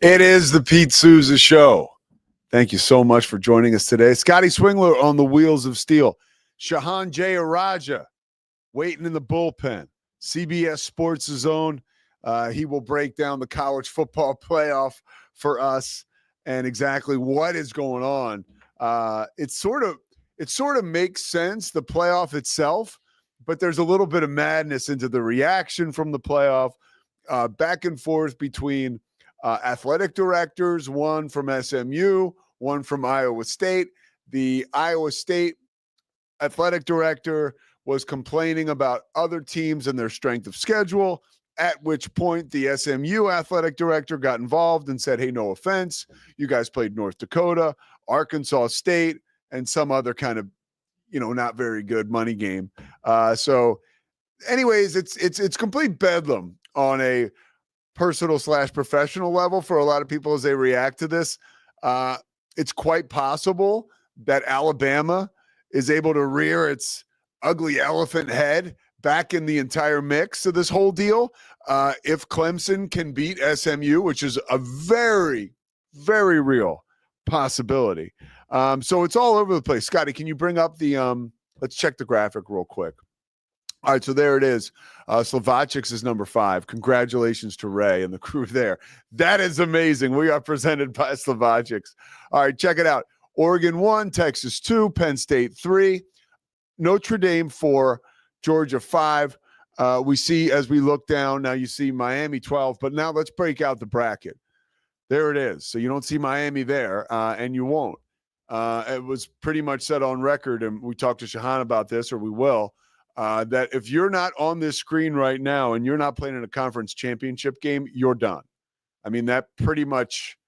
It is the Pete Sousa Show. Thank you so much for joining us today. Scotty Swingler on the wheels of steel. Shahan Jayaraja waiting in the bullpen. CBS Sports Zone. He will break down the college football playoff for us and exactly what is going on. It sort of makes sense, the playoff itself, but there's a little bit of madness into the reaction from the playoff, back and forth between athletic directors, one from SMU, one from Iowa State. The Iowa State athletic director was complaining about other teams and their strength of schedule, at which point the SMU athletic director got involved and said, hey, no offense, you guys played North Dakota, Arkansas State, and some other kind of, not very good money game. So anyways, it's complete bedlam on a personal/professional level for a lot of people as they react to this. It's quite possible that Alabama is able to rear its ugly elephant head back in the entire mix of this whole deal. If Clemson can beat SMU, which is a very, very real possibility. So it's all over the place. Scotty, can you bring up the let's check the graphic real quick. All right, so there it is. Slovacics is number 5. Congratulations to Ray and the crew there. That is amazing. We are presented by Slovacics. All right, check it out. Oregon 1, Texas 2, Penn State 3, Notre Dame 4, Georgia 5. We see as we look down, now you see Miami 12, but now let's break out the bracket. There it is. So you don't see Miami there, and you won't. It was pretty much set on record, and we talked to Shahan about this, or we will, that if you're not on this screen right now and you're not playing in a conference championship game, you're done. I mean, that pretty much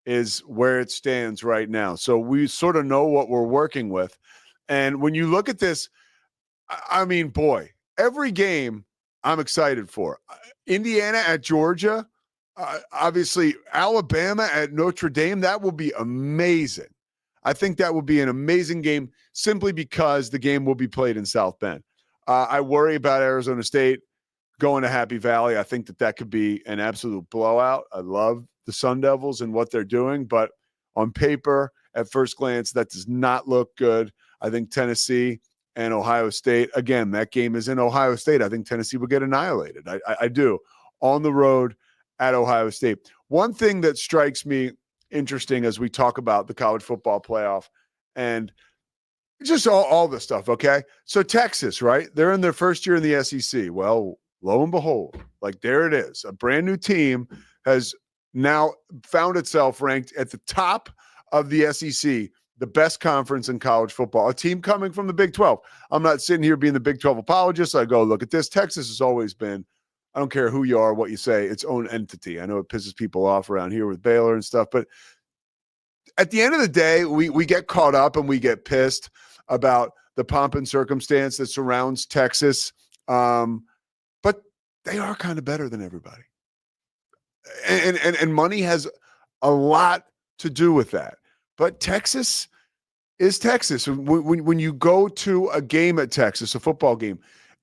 is where it stands right now. So we sort of know what we're working with. And when you look at this, I mean, boy, every game I'm excited for. Indiana at Georgia, obviously Alabama at Notre Dame, that will be amazing. I think that will be an amazing game simply because the game will be played in South Bend. I worry about Arizona State going to Happy Valley. I think that could be an absolute blowout. I love the Sun Devils and what they're doing, but on paper, at first glance, that does not look good. I think Tennessee and Ohio State, again, that game is in Ohio State. I think Tennessee will get annihilated. I do. On the road at Ohio State. One thing that strikes me interesting as we talk about the college football playoff and just all this stuff, okay? So Texas, right? They're in their first year in the SEC. Well, lo and behold, like there it is. A brand new team has now found itself ranked at the top of the SEC, the best conference in college football. A team coming from the Big 12. I'm not sitting here being the Big 12 apologist. I go, look at this. Texas has always been, I don't care who you are, what you say, its own entity. I know it pisses people off around here with Baylor and stuff, but at the end of the day, we get caught up and we get pissed about the pomp and circumstance that surrounds Texas. But they are kind of better than everybody. And money has a lot to do with that. But Texas is Texas. When you go to a game at Texas, a football game,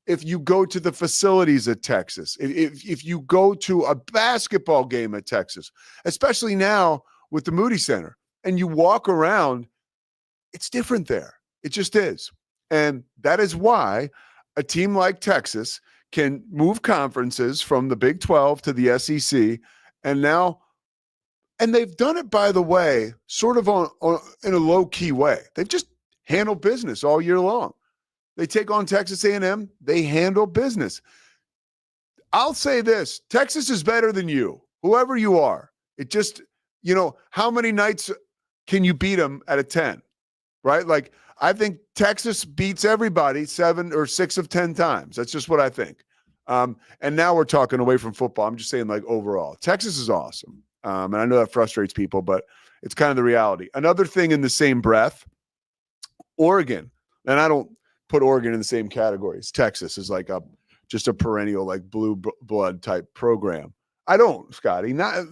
if you go to the facilities at Texas, if you go to a basketball game at Texas, especially now with the Moody Center, and you walk around, it's different there. It just is. And that is why a team like Texas can move conferences from the Big 12 to the SEC. And they've done it, by the way, sort of in a low-key way. They've just handled business all year long. They take on Texas A&M. They handle business. I'll say this. Texas is better than you, whoever you are. It just, how many nights can you beat them at a 10, right? Like, I think Texas beats everybody 7 or 6 of 10 times. That's just what I think. And now we're talking away from football. I'm just saying, like, overall. Texas is awesome. And I know that frustrates people, but it's kind of the reality. Another thing in the same breath, Oregon, and I don't put Oregon in the same category as Texas is like just a perennial, like blue blood type program. I don't, Scotty, not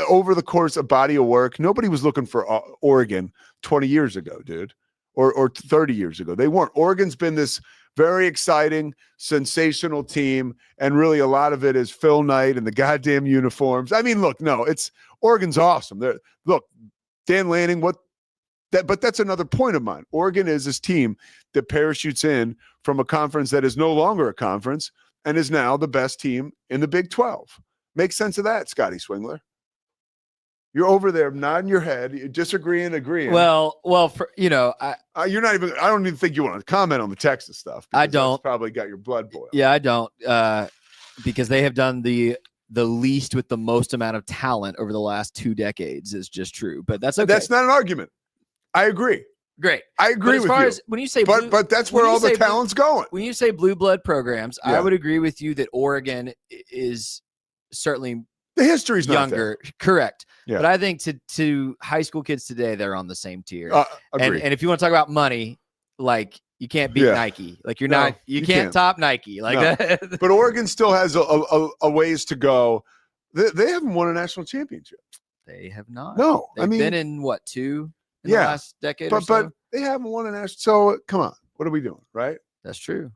over the course of body of work. Nobody was looking for Oregon 20 years ago, dude, or 30 years ago. They weren't. Oregon's been this very exciting, sensational team. And really a lot of it is Phil Knight and the goddamn uniforms. I mean, look, no, Oregon's awesome. Look, Dan Lanning, but that's another point of mine. Oregon is this team that parachutes in from a conference that is no longer a conference and is now the best team in the Big 12. Make sense of that, Scotty Swingler. You're over there nodding your head, you're disagreeing, agreeing. Well, you're not even. I don't even think you want to comment on the Texas stuff. I don't. That's probably got your blood boiling. Yeah, I don't, because they have done the least with the most amount of talent over the last 2 decades. Is just true, but that's okay. That's not an argument. I agree. Great. I agree with you. As when you say, but that's where all the talent's going. When you say blue blood programs, I would agree with you that Oregon is certainly the history's younger. Correct. Yeah. But I think to high school kids today, they're on the same tier. Agree. And if you want to talk about money, like you can't beat Nike. Like you can't top Nike. Like that. But Oregon still has a ways to go. They haven't won a national championship. They have not. No, They've been in what, 2 in the last decade or so? But they haven't won a national. So come on, what are we doing, right? That's true.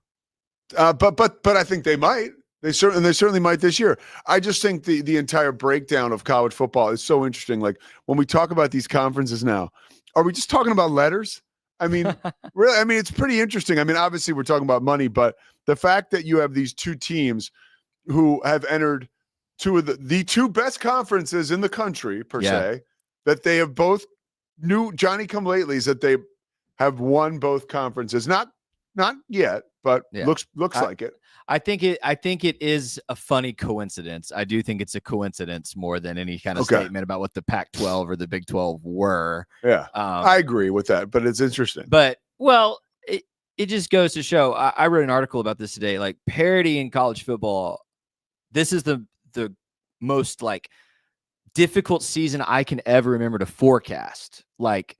But I think they might. They certainly might this year. I just think the entire breakdown of college football is so interesting. Like when we talk about these conferences now, are we just talking about letters? I mean, really, I mean, it's pretty interesting. I mean, obviously we're talking about money, but the fact that you have these 2 teams who have entered 2 of the 2 best conferences in the country per se, that they have both new Johnny come latelys, that they have won both conferences. Not yet, but looks like it. I think it is a funny coincidence. I do think it's a coincidence more than any kind of statement about what the Pac-12 or the Big 12 were. Yeah, I agree with that, but it's interesting. But it just goes to show. I wrote an article about this today. Like parity in college football, this is the most like difficult season I can ever remember to forecast. Like,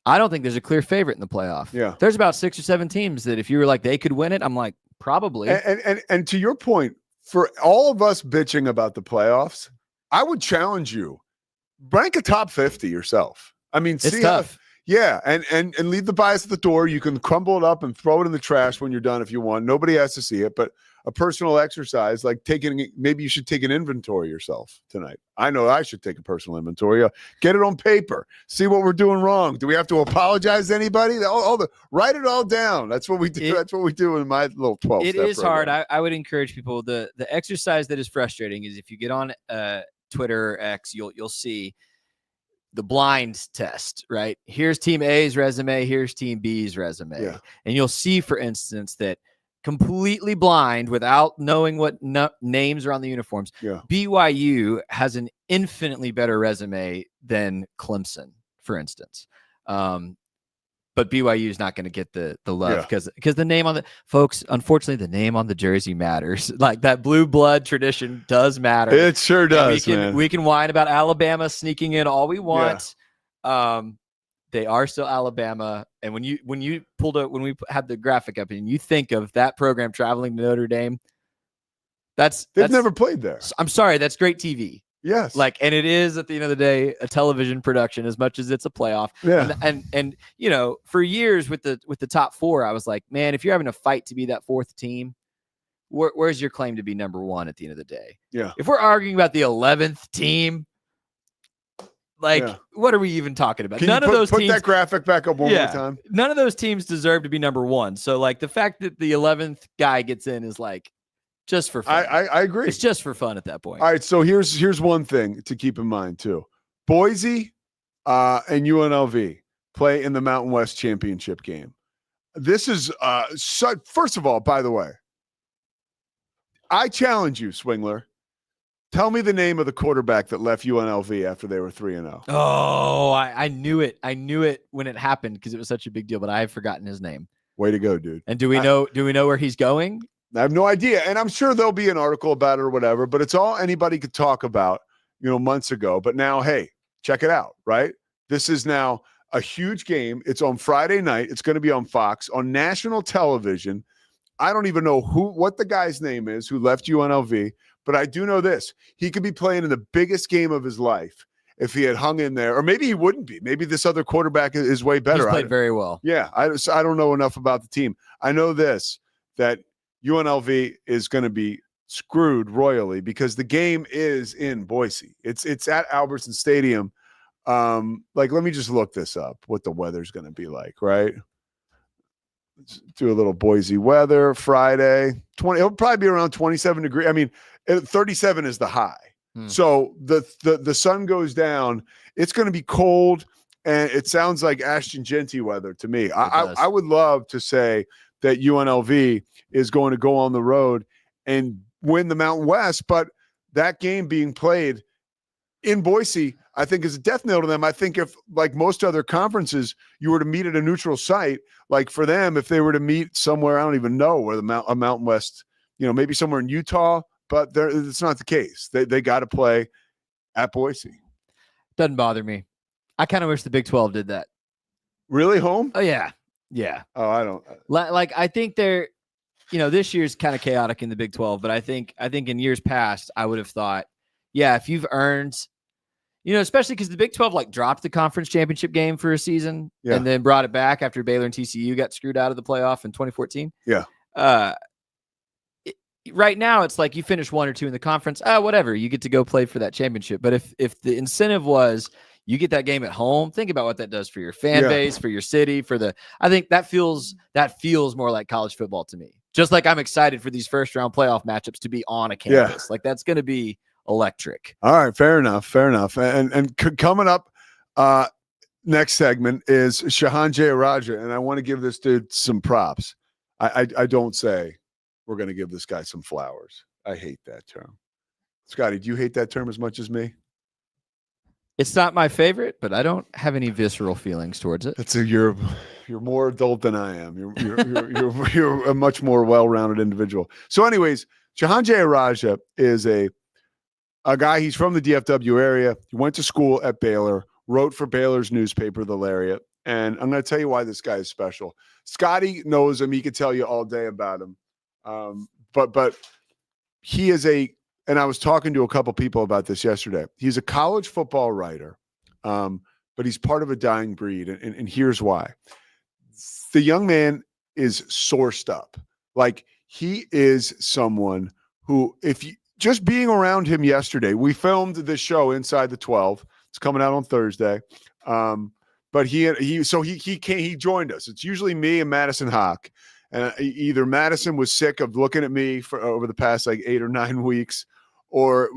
I don't think there's a clear favorite in the playoff. Yeah, there's about 6 or 7 teams that if you were like they could win it, I'm like. Probably. And to your point, for all of us bitching about the playoffs, I would challenge you, rank a top 50 yourself. I mean, it's tough. And leave the bias at the door. You can crumble it up and throw it in the trash when you're done if you want. Nobody has to see it, but a personal exercise, like maybe you should take an inventory yourself tonight. I know I should take a personal inventory. Get it on paper. See what we're doing wrong. Do we have to apologize to anybody? Write it all down. That's what we do. That's what we do in my little 12. It is program. Hard. I would encourage people. The exercise that is frustrating is if you get on Twitter or X, you'll see the blind test, right? Here's team A's resume. Here's team B's resume. Yeah. And you'll see, for instance, that completely blind without knowing what names are on the uniforms. BYU has an infinitely better resume than Clemson, for instance. But BYU is not going to get the love because the name on the folks, unfortunately, the name on the jersey matters. Like that blue blood tradition does matter. It sure does. We can whine about Alabama sneaking in all we want. They are still Alabama. And when we had the graphic up and you think of that program traveling to Notre Dame, they've never played there. I'm sorry. That's great TV. Yes. And it is at the end of the day, a television production as much as it's a playoff. Yeah. And for years with the top 4, I was like, man, if you're having a fight to be that 4th team, where's your claim to be number 1 at the end of the day? Yeah. If we're arguing about the 11th team, what are we even talking about? None of those teams. Put that graphic back up one more time. None of those teams deserve to be number 1. So the fact that the 11th guy gets in is just for fun. I agree. It's just for fun at that point. All right. So here's one thing to keep in mind too. Boise and UNLV play in the Mountain West Championship game. This is first of all, by the way, I challenge you, Swingler. Tell me the name of the quarterback that left UNLV after they were 3-0. Oh, I knew it. I knew it when it happened because it was such a big deal, but I have forgotten his name. Way to go, dude. And do we know where he's going? I have no idea. And I'm sure there'll be an article about it or whatever, but it's all anybody could talk about, months ago. But now, hey, check it out, right? This is now a huge game. It's on Friday night. It's going to be on Fox, on national television. I don't even know what the guy's name is who left UNLV, but I do know this. He could be playing in the biggest game of his life if he had hung in there. Or maybe he wouldn't be. Maybe this other quarterback is way better. He's played very well. Yeah, I don't know enough about the team. I know this. that UNLV is going to be screwed royally because the game is in Boise. It's at Albertson Stadium. Like, let me just look this up, what the weather's going to be like, right? Let's do a little Boise weather. Friday, it'll probably be around 27 degrees. I mean, 37 is the high. So the sun goes down. It's going to be cold, and it sounds like Ashton Genty weather to me. I would love to say that UNLV is going to go on the road and win the Mountain West, but that game being played in Boise, I think, is a death knell to them. I think if, like most other conferences, you were to meet at a neutral site, like for them, if they were to meet somewhere, I don't even know where a Mountain West, maybe somewhere in Utah, but it's not the case. They got to play at Boise. Doesn't bother me. I kind of wish the Big 12 did that. Really, home? Oh, yeah. Yeah. Oh, I don't. Like, I think they're, this year's kind of chaotic in the Big 12, but I think in years past, I would have thought, yeah, if you've earned, especially because the Big 12 dropped the conference championship game for a season and then brought it back after Baylor and TCU got screwed out of the playoff in 2014. Yeah. Right now, it's like you finish 1 or 2 in the conference, whatever, you get to go play for that championship. But if the incentive was you get that game at home, think about what that does for your fan base, for your city, I think that feels more like college football to me. Just like I'm excited for these first round playoff matchups to be on a campus. Like that's going to be electric. All right. Fair enough. And coming up, next segment is Shahan Jayaraja. And I want to give this dude some props. I don't say we're going to give this guy some flowers. I hate that term. Scotty, do you hate that term as much as me? It's not my favorite, but I don't have any visceral feelings towards it. You're more adult than I am. You're a much more well-rounded individual. So anyways, Shahan Jayaraja is a guy. He's from the DFW area. He went to school at Baylor, wrote for Baylor's newspaper, The Lariat. And I'm going to tell you why this guy is special. Scotty knows him. He could tell you all day about him. But he is and I was talking to a couple people about this yesterday. He's a college football writer, but he's part of a dying breed. And here's why. The young man is sourced up. Like, he is someone who, just being around him yesterday, we filmed this show Inside the 12. It's coming out on Thursday. But he joined us. It's usually me and Madison Hawk. And either Madison was sick of looking at me for over the past 8 or 9 weeks, or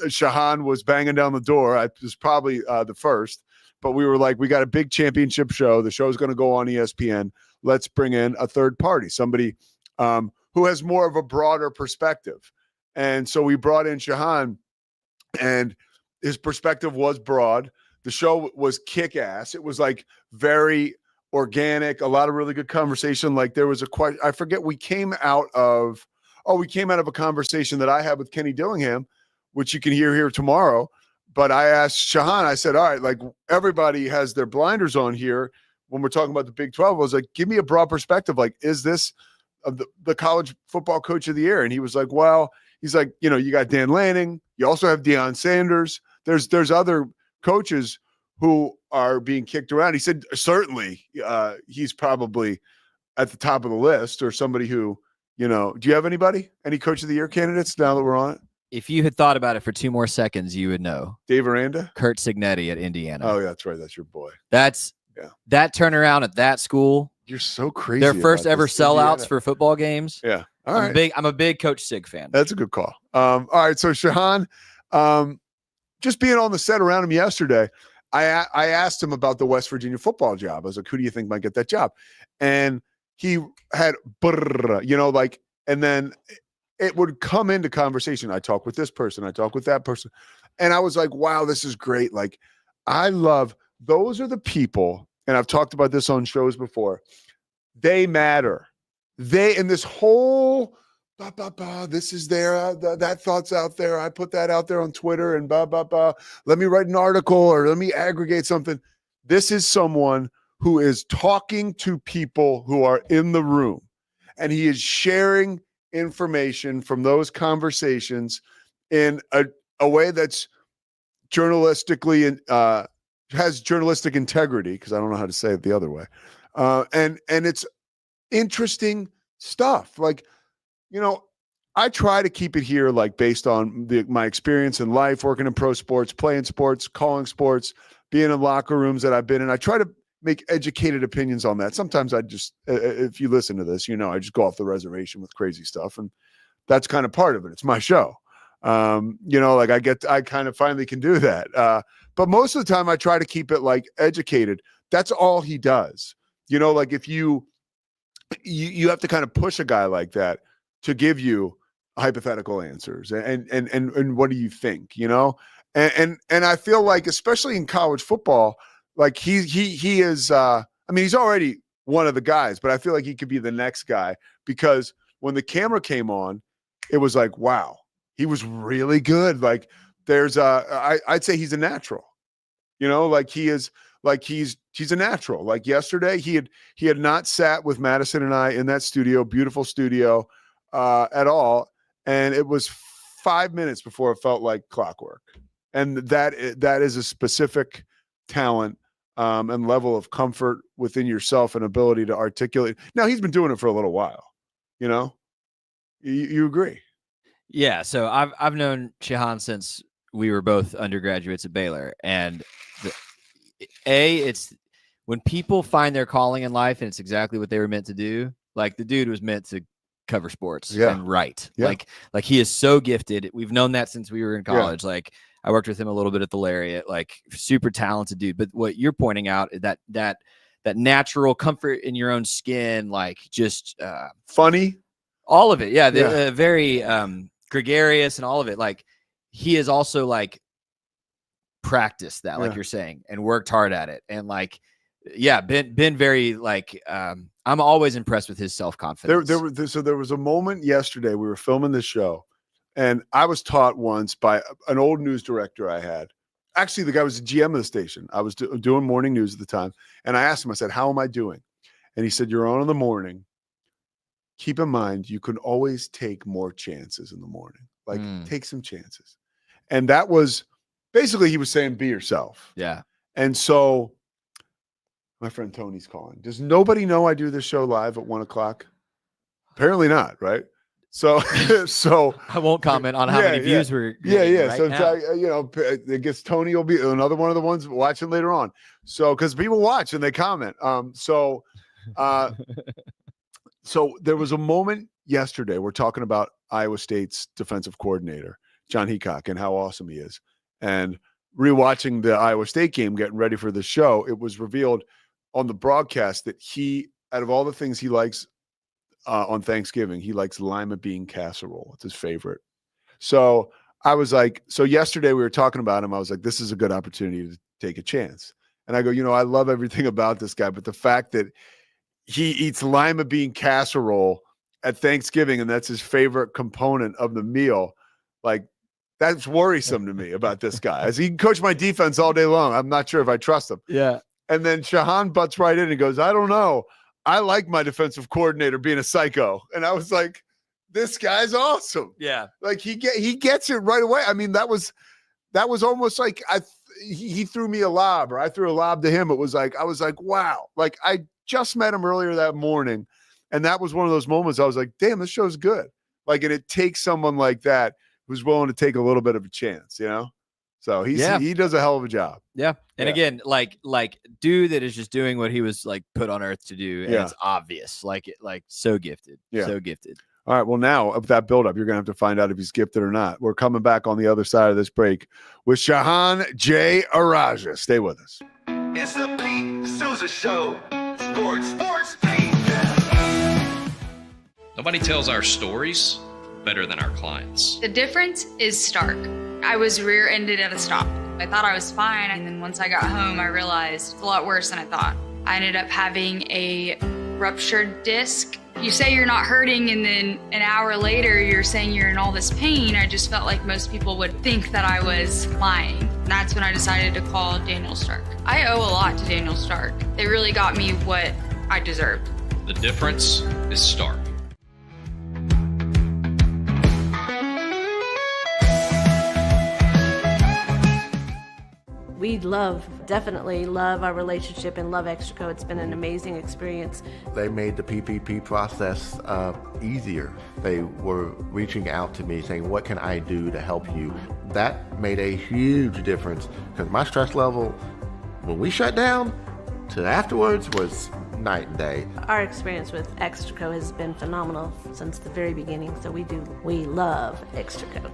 Shahan was banging down the door. I was probably the first, but we were like, we got a big championship show. The show's going to go on ESPN. Let's bring in a third party, somebody who has more of a broader perspective. And so we brought in Shahan, and his perspective was broad. The show was kick-ass. It was very organic, a lot of really good conversation. There was a question, I forget, we came out of a conversation that I had with Kenny Dillingham, which you can hear here tomorrow. But I asked Shahan, I said, all right, everybody has their blinders on here when we're talking about the Big 12. I was like, give me a broad perspective. Is this the college football coach of the year? And he was like, well, he's like, you got Dan Lanning. You also have Deion Sanders. There's other coaches who are being kicked around. He said, certainly he's probably at the top of the list, or somebody who, do you have any coach of the year candidates now that we're on it? If you had thought about it for 2 more seconds, you would know. Dave Aranda? Kurt Cignetti at Indiana. Oh, yeah, that's right. That's your boy. That turnaround at that school. You're so crazy. Their first ever sellouts for football games. Yeah. All right. I'm a big Coach Sig fan. That's a good call. All right. So Shahan, just being on the set around him yesterday, I asked him about the West Virginia football job. I was like, who do you think might get that job? And he had, and then it would come into conversation. I talk with this person. I talk with that person. And I was like, wow, this is great. I love, those are the people, and I've talked about this on shows before. They matter. In this whole, this is there, that thought's out there. I put that out there on Twitter and let me write an article or let me aggregate something. This is someone who is talking to people who are in the room, and he is sharing information from those conversations in a way that's journalistically has journalistic integrity, because I don't know how to say it the other way. And it's interesting stuff. Like, I try to keep it here, like based on my experience in life, working in pro sports, playing sports, calling sports, being in locker rooms that I've been in. I try to make educated opinions on that. Sometimes I just, if you listen to this, I just go off the reservation with crazy stuff, and that's kind of part of it. It's my show. Like I kind of finally can do that. But most of the time I try to keep it like educated. That's all he does. Like if you have to kind of push a guy like that to give you hypothetical answers and what do you think, and I feel like, especially in college football, like he is, he's already one of the guys, but I feel like he could be the next guy, because when the camera came on, it was like, wow, he was really good. Like I'd say he's a natural, like he is, like he's a natural. Like yesterday, he had not sat with Madison and I in that studio, beautiful studio, at all. And it was 5 minutes before it felt like clockwork. And that is a specific talent and level of comfort within yourself and ability to articulate. Now, he's been doing it for a little while, you agree? Yeah. So I've known Shahan since we were both undergraduates at Baylor, and it's when people find their calling in life and it's exactly what they were meant to do. Like the dude was meant to cover sports and write. Yeah. Like he is so gifted. We've known that since we were in college. Yeah. Like I worked with him a little bit at the Lariat, like super talented dude. But what you're pointing out is that natural comfort in your own skin, like just funny, all of it. Yeah. Very gregarious and all of it. Like he is also like practiced that, like you're saying, and worked hard at it. And like, been very like, I'm always impressed with his self-confidence. There was a moment yesterday, we were filming this show, and I was taught once by an old news director I had. Actually, the guy was the GM of the station. I was doing morning news at the time. And I asked him, I said, how am I doing? And he said, you're on in the morning. Keep in mind, you can always take more chances in the morning. Like take some chances. And that was basically, he was saying, be yourself. Yeah. And so my friend Tony's calling. Does nobody know I do this show live at 1:00? Apparently not, right? So I won't comment on how many views we're getting right so now. I guess Tony will be another one of the ones watching later on. So because people watch and they comment. So there was a moment yesterday. We're talking about Iowa State's defensive coordinator, John Heacock, and how awesome he is. And rewatching the Iowa State game, getting ready for the show, it was revealed on the broadcast that he, out of all the things he likes on Thanksgiving, he likes lima bean casserole. It's his favorite. So I was like, so yesterday we were talking about him. I was like, this is a good opportunity to take a chance. And I go, I love everything about this guy, but the fact that he eats lima bean casserole at Thanksgiving and that's his favorite component of the meal, like that's worrisome to me about this guy. As he can coach my defense all day long, I'm not sure if I trust him. Yeah. And then Shahan butts right in and goes, I don't know. I like my defensive coordinator being a psycho. And I was like, this guy's awesome. Yeah. Like he gets it right away. I mean, that was almost like he threw me a lob, or I threw a lob to him. It was like, I was like, wow. Like I just met him earlier that morning. And that was one of those moments I was like, damn, this show's good. Like, and it takes someone like that who's willing to take a little bit of a chance, So he does a hell of a job. Yeah. And again, like dude that is just doing what he was like put on earth to do. And it's obvious, like so gifted, so gifted. All right. Well, now of that buildup, you're going to have to find out if he's gifted or not. We're coming back on the other side of this break with Shahan J. Araja. Stay with us. It's the Pete Sousa Show. Sports Pete. Nobody tells our stories better than our clients. The difference is stark. I was rear-ended at a stop. I thought I was fine, and then once I got home, I realized it's a lot worse than I thought. I ended up having a ruptured disc. You say you're not hurting, and then an hour later, you're saying you're in all this pain. I just felt like most people would think that I was lying. And that's when I decided to call Daniel Stark. I owe a lot to Daniel Stark. They really got me what I deserved. The difference is stark. We definitely love our relationship and love Extraco. It's been an amazing experience. They made the PPP process easier. They were reaching out to me saying, what can I do to help you? That made a huge difference because my stress level, when we shut down, to afterwards was night and day. Our experience with Extraco has been phenomenal since the very beginning, so we love Extraco.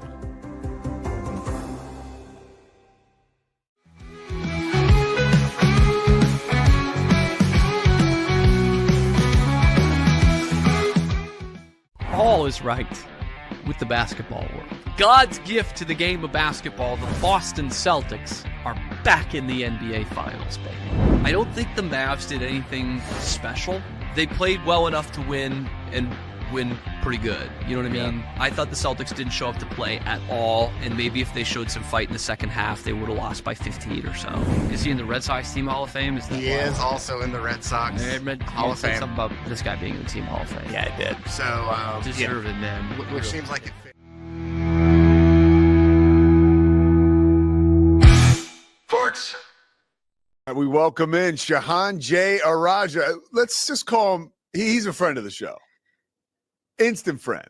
All is right with the basketball world. God's gift to the game of basketball, the Boston Celtics, are back in the NBA Finals, baby. I don't think the Mavs did anything special. They played well enough to win and win pretty good. You know what I mean? Yeah. I thought the Celtics didn't show up to play at all, and maybe if they showed some fight in the second half, they would have lost by 15 or so. Is he in the Red Sox Team Hall of Fame? He is also in the Red Sox Hall of Fame. Something about this guy being in the Team Hall of Fame. Yeah, I did. So, deserving, man. Which seems like it fits. Sports. We welcome in Shahan J. Araja. Let's just call him, he's a friend of the show. Instant friend.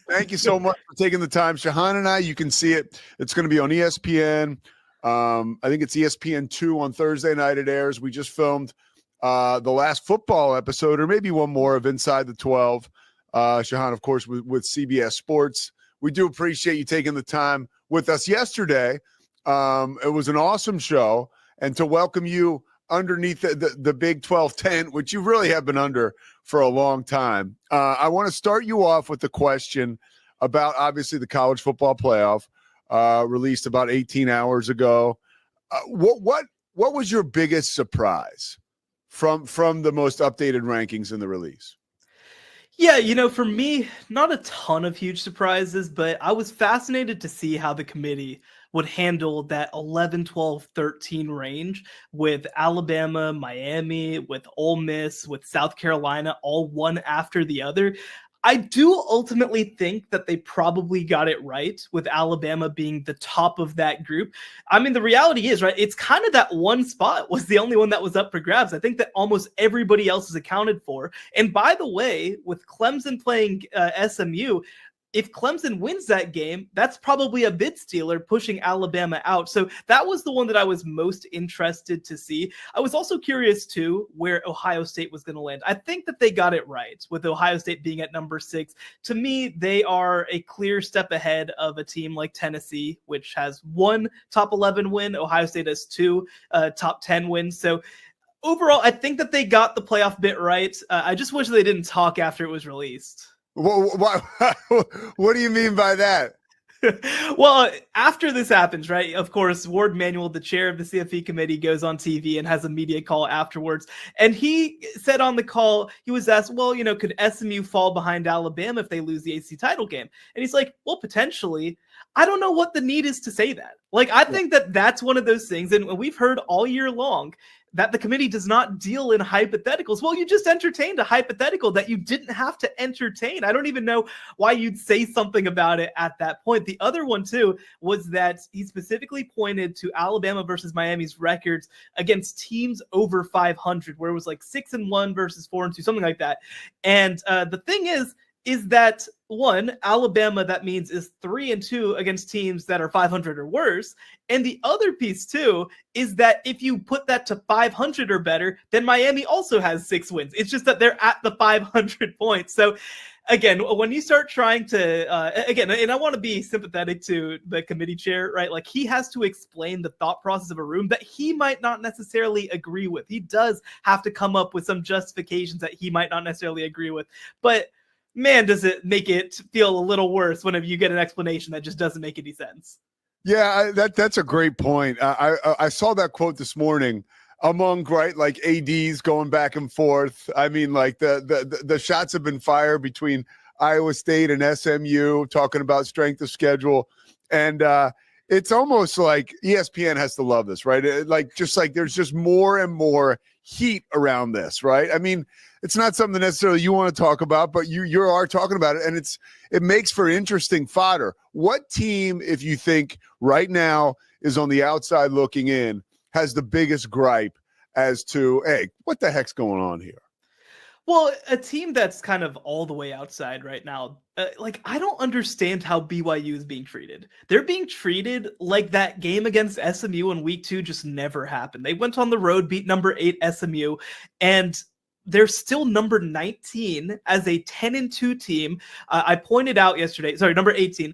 Thank you so much for taking the time. Shahan and I, you can see it. It's going to be on ESPN. I think it's ESPN2 on Thursday night it airs. We just filmed the last football episode, or maybe one more of Inside the 12. Shahan, of course, with CBS Sports. We do appreciate you taking the time with us yesterday. It was an awesome show. And to welcome you underneath the Big 12 tent, which you really have been under for a long time. I want to start you off with the question about, obviously, the college football playoff released about 18 hours ago. What was your biggest surprise from the most updated rankings in the release? Yeah, for me, not a ton of huge surprises, but I was fascinated to see how the committee would handle that 11, 12, 13 range with Alabama, Miami, with Ole Miss, with South Carolina, all one after the other. I do ultimately think that they probably got it right with Alabama being the top of that group. I mean, the reality is, right, it's kind of that one spot was the only one that was up for grabs. I think that almost everybody else is accounted for. And by the way, with Clemson playing SMU, if Clemson wins that game, that's probably a bid stealer pushing Alabama out. So that was the one that I was most interested to see. I was also curious, too, where Ohio State was going to land. I think that they got it right with Ohio State being at number 6. To me, they are a clear step ahead of a team like Tennessee, which has 1 top 11 win. Ohio State has 2 top 10 wins. So overall, I think that they got the playoff bit right. I just wish they didn't talk after it was released. What do you mean by that? Well, after this happens, right, of course, Ward Manuel, the chair of the CFP committee, goes on TV and has a media call afterwards. And he said on the call, he was asked, well, could SMU fall behind Alabama if they lose the AC title game? And he's like, well, potentially. I don't know what the need is to say that. Like, I think that that's one of those things, and we've heard all year long that the committee does not deal in hypotheticals. Well, you just entertained a hypothetical that you didn't have to entertain. I don't even know why you'd say something about it at that point. The other one, too, was that he specifically pointed to Alabama versus Miami's records against teams over 500, where it was like 6-1 versus 4-2, something like that. And the thing is that one, Alabama, that means, is 3-2 against teams that are 500 or worse. And the other piece, too, is that if you put that to 500 or better, then Miami also has 6 wins. It's just that they're at the 500 points. So, again, when you start trying to, and I want to be sympathetic to the committee chair, right? Like, he has to explain the thought process of a room that he might not necessarily agree with. He does have to come up with some justifications that he might not necessarily agree with. But man, does it make it feel a little worse whenever you get an explanation that just doesn't make any sense. Yeah, that's a great point. I saw that quote this morning among, right, like ADs going back and forth. I mean, like the shots have been fired between Iowa State and SMU talking about strength of schedule. And it's almost like ESPN has to love this, right? Just like there's just more and more heat around this, right? I mean, it's not something necessarily you want to talk about, but you are talking about it, and it makes for interesting fodder. What team, if you think right now, is on the outside looking in, has the biggest gripe as to, hey, what the heck's going on here? Well, a team that's kind of all the way outside right now, I don't understand how BYU is being treated. They're being treated like that game against SMU in week 2 just never happened. They went on the road, beat number 8 SMU, and they're still number 19 as a 10-2 team. I pointed out yesterday, number 18.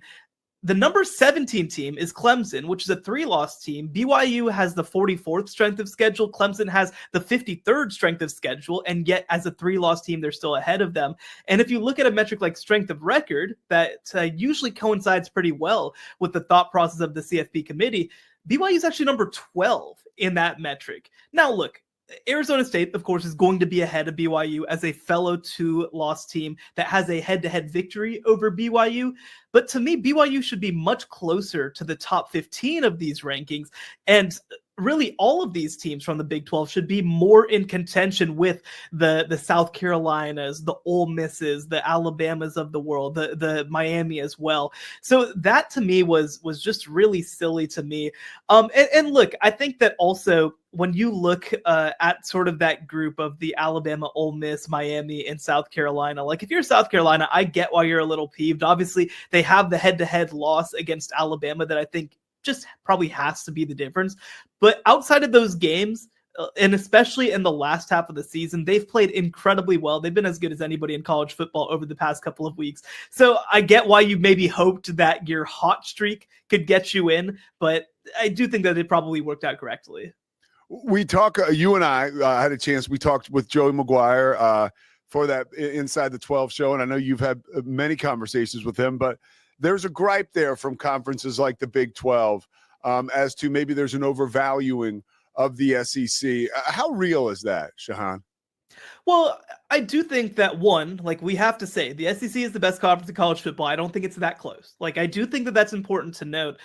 The number 17 team is Clemson, which is a 3-loss team. BYU has the 44th strength of schedule. Clemson has the 53rd strength of schedule. And yet, as a 3-loss team, they're still ahead of them. And if you look at a metric like strength of record, that usually coincides pretty well with the thought process of the CFP committee, BYU is actually number 12 in that metric. Now, look, Arizona State, of course, is going to be ahead of BYU as a fellow 2-loss team that has a head-to-head victory over BYU. But to me, BYU should be much closer to the top 15 of these rankings. And really, all of these teams from the Big 12 should be more in contention with the South Carolinas, the Ole Misses, the Alabamas of the world, the Miami as well. So that to me was just really silly to me. And look, I think that also when you look at sort of that group of the Alabama, Ole Miss, Miami, and South Carolina, like if you're South Carolina, I get why you're a little peeved. Obviously, they have the head-to-head loss against Alabama that I think just probably has to be the difference. But outside of those games, and especially in the last half of the season, they've played incredibly well. They've been as good as anybody in college football over the past couple of weeks. So I get why you maybe hoped that your hot streak could get you in, but I do think that it probably worked out correctly. We talk, you and I had a chance, we talked with Joey McGuire for that Inside the 12 show, and I know you've had many conversations with him, but there's a gripe there from conferences like the Big 12 as to maybe there's an overvaluing of the SEC. How real is that, Shahan? Well, I do think that we have to say the SEC is the best conference in college football. I don't think it's that close. I do think that that's important to note.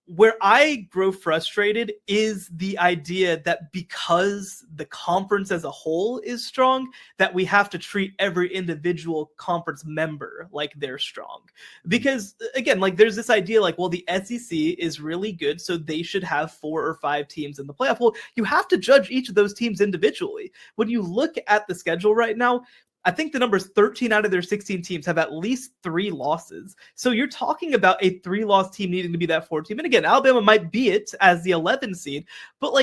Where I grow frustrated is the idea that because the conference as a whole is strong, that we have to treat every individual conference member like they're strong. Because again, there's this idea the SEC is really good, so they should have 4 or 5 teams in the playoff. Well, you have to judge each of those teams individually. When you look at the schedule right now, I think the numbers 13 out of their 16 teams have at least 3 losses. So you're talking about a 3-loss team needing to be that 4 team. And again, Alabama might be it as the 11 seed, but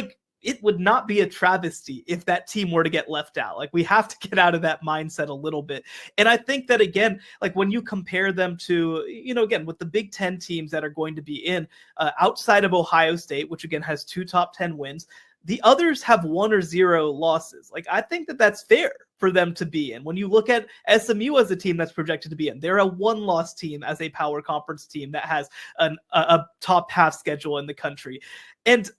it would not be a travesty if that team were to get left out. We have to get out of that mindset a little bit. And I think that again, when you compare them to, again, with the Big 10 teams that are going to be in outside of Ohio State, which again has 2 top 10 wins, the others have 1 or 0 losses. I think that that's fair for them to be in. When you look at SMU as a team that's projected to be in, they're a 1-loss team as a power conference team that has a top half schedule in the country. And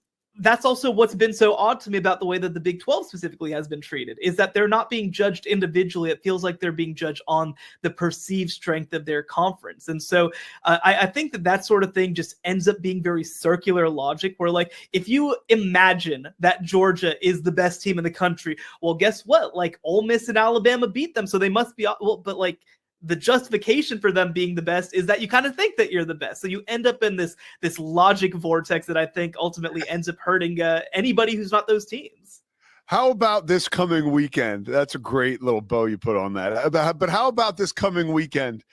that's also what's been so odd to me about the way that the Big 12 specifically has been treated, is that they're not being judged individually. It feels like they're being judged on the perceived strength of their conference. And so I think that sort of thing just ends up being very circular logic, where if you imagine that Georgia is the best team in the country, well, guess what? Ole Miss and Alabama beat them, so they must be, but the justification for them being the best is that you kind of think that you're the best. So you end up in this logic vortex that I think ultimately ends up hurting anybody who's not those teams. How about this coming weekend? That's a great little bow you put on that. But how about this coming weekend?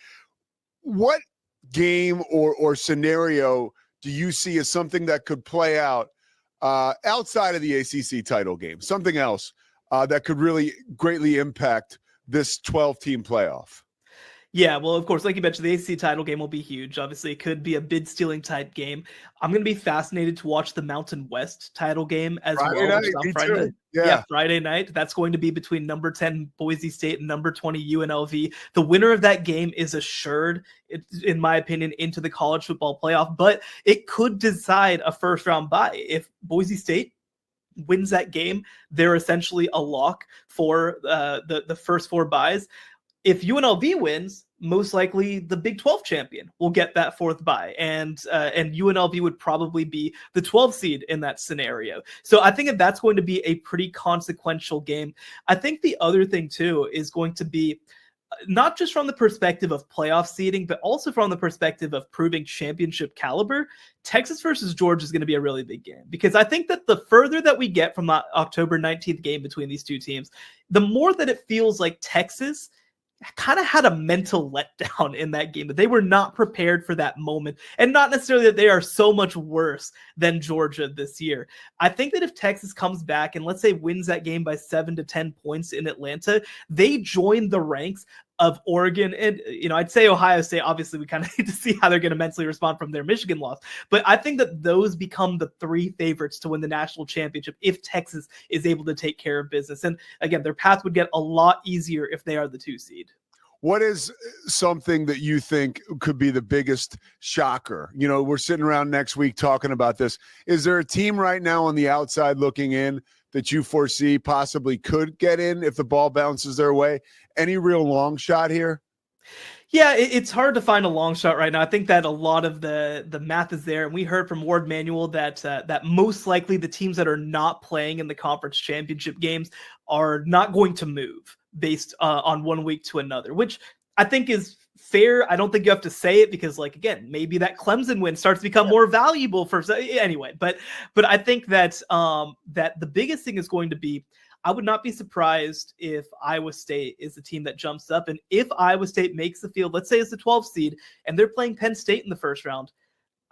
What game or scenario do you see as something that could play out outside of the ACC title game? Something else that could really greatly impact this 12-team playoff? Yeah, well, of course, like you mentioned, the ACC title game will be huge. Obviously, it could be a bid-stealing type game. I'm going to be fascinated to watch the Mountain West title game as Friday well. Night, Friday. Yeah, Friday night. That's going to be between number 10 Boise State and number 20 UNLV. The winner of that game is assured, in my opinion, into the college football playoff, but it could decide a first-round bye. If Boise State wins that game, they're essentially a lock for the first 4 byes. If UNLV wins, most likely the Big 12 champion will get that 4th bye, and UNLV would probably be the 12th seed in that scenario. So I think that's going to be a pretty consequential game. I think the other thing too is going to be not just from the perspective of playoff seeding, but also from the perspective of proving championship caliber, Texas versus Georgia is going to be a really big game, because I think that the further that we get from the October 19th game between these two teams, the more that it feels like Texas kind of had a mental letdown in that game, that they were not prepared for that moment, and not necessarily that they are so much worse than Georgia this year. I think that if Texas comes back and, let's say, wins that game by 7 to 10 points in Atlanta, they join the ranks of Oregon and, I'd say Ohio State. Obviously, we kind of need to see how they're going to mentally respond from their Michigan loss, but I think that those become the 3 favorites to win the national championship if Texas is able to take care of business. And again, their path would get a lot easier if they are the 2 seed. What is something that you think could be the biggest shocker? We're sitting around next week talking about this. Is there a team right now on the outside looking in that you foresee possibly could get in if the ball bounces their way? Any real long shot here? Yeah, it's hard to find a long shot right now. I think that a lot of the math is there. And we heard from Ward Manuel that that most likely the teams that are not playing in the conference championship games are not going to move based on one week to another, which I think is fair. I don't think you have to say it because, again, maybe that Clemson win starts to become more valuable for anyway. But I think that that the biggest thing is going to be, I would not be surprised if Iowa State is the team that jumps up. And if Iowa State makes the field, let's say it's the 12th seed, and they're playing Penn State in the first round,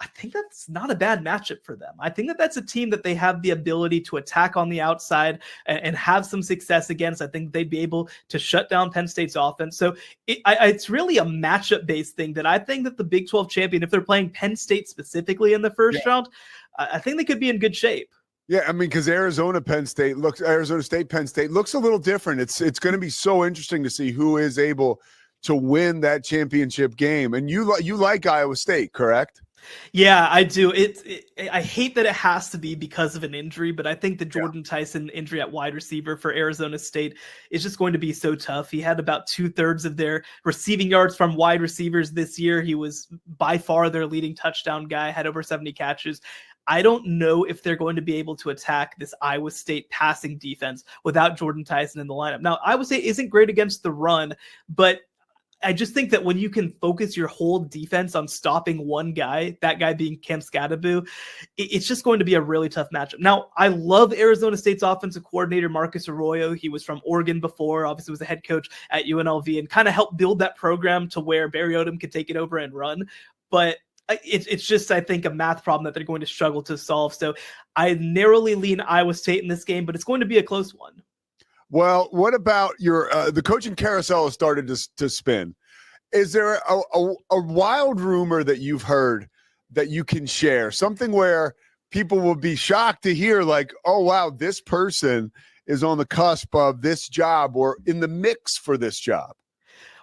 I think that's not a bad matchup for them. I think that that's a team that they have the ability to attack on the outside and have some success against. I think they'd be able to shut down Penn State's offense. So it's really a matchup-based thing that I think that the Big 12 champion, if they're playing Penn State specifically in the first round, I think they could be in good shape. Yeah, I mean, because Arizona State, Penn State looks a little different. It's going to be so interesting to see who is able to win that championship game. And you like Iowa State, correct? Yeah, I do. I hate that it has to be because of an injury, but I think the Jordan Tyson injury at wide receiver for Arizona State is just going to be so tough. He had about 2/3 of their receiving yards from wide receivers this year. He was by far their leading touchdown guy, had over 70 catches. I don't know if they're going to be able to attack this Iowa State passing defense without Jordan Tyson in the lineup. Now, Iowa State isn't great against the run, but I just think that when you can focus your whole defense on stopping one guy, that guy being Cam Scadaboo, it's just going to be a really tough matchup. Now, I love Arizona State's offensive coordinator, Marcus Arroyo. He was from Oregon before, obviously was a head coach at UNLV, and kind of helped build that program to where Barry Odom could take it over and run. But it's just, I think, a math problem that they're going to struggle to solve. So I narrowly lean Iowa State in this game, but it's going to be a close one. Well, what about your the coaching carousel has started to spin? Is there a wild rumor that you've heard that you can share? Something where people will be shocked to hear, like, oh, wow, this person is on the cusp of this job or in the mix for this job?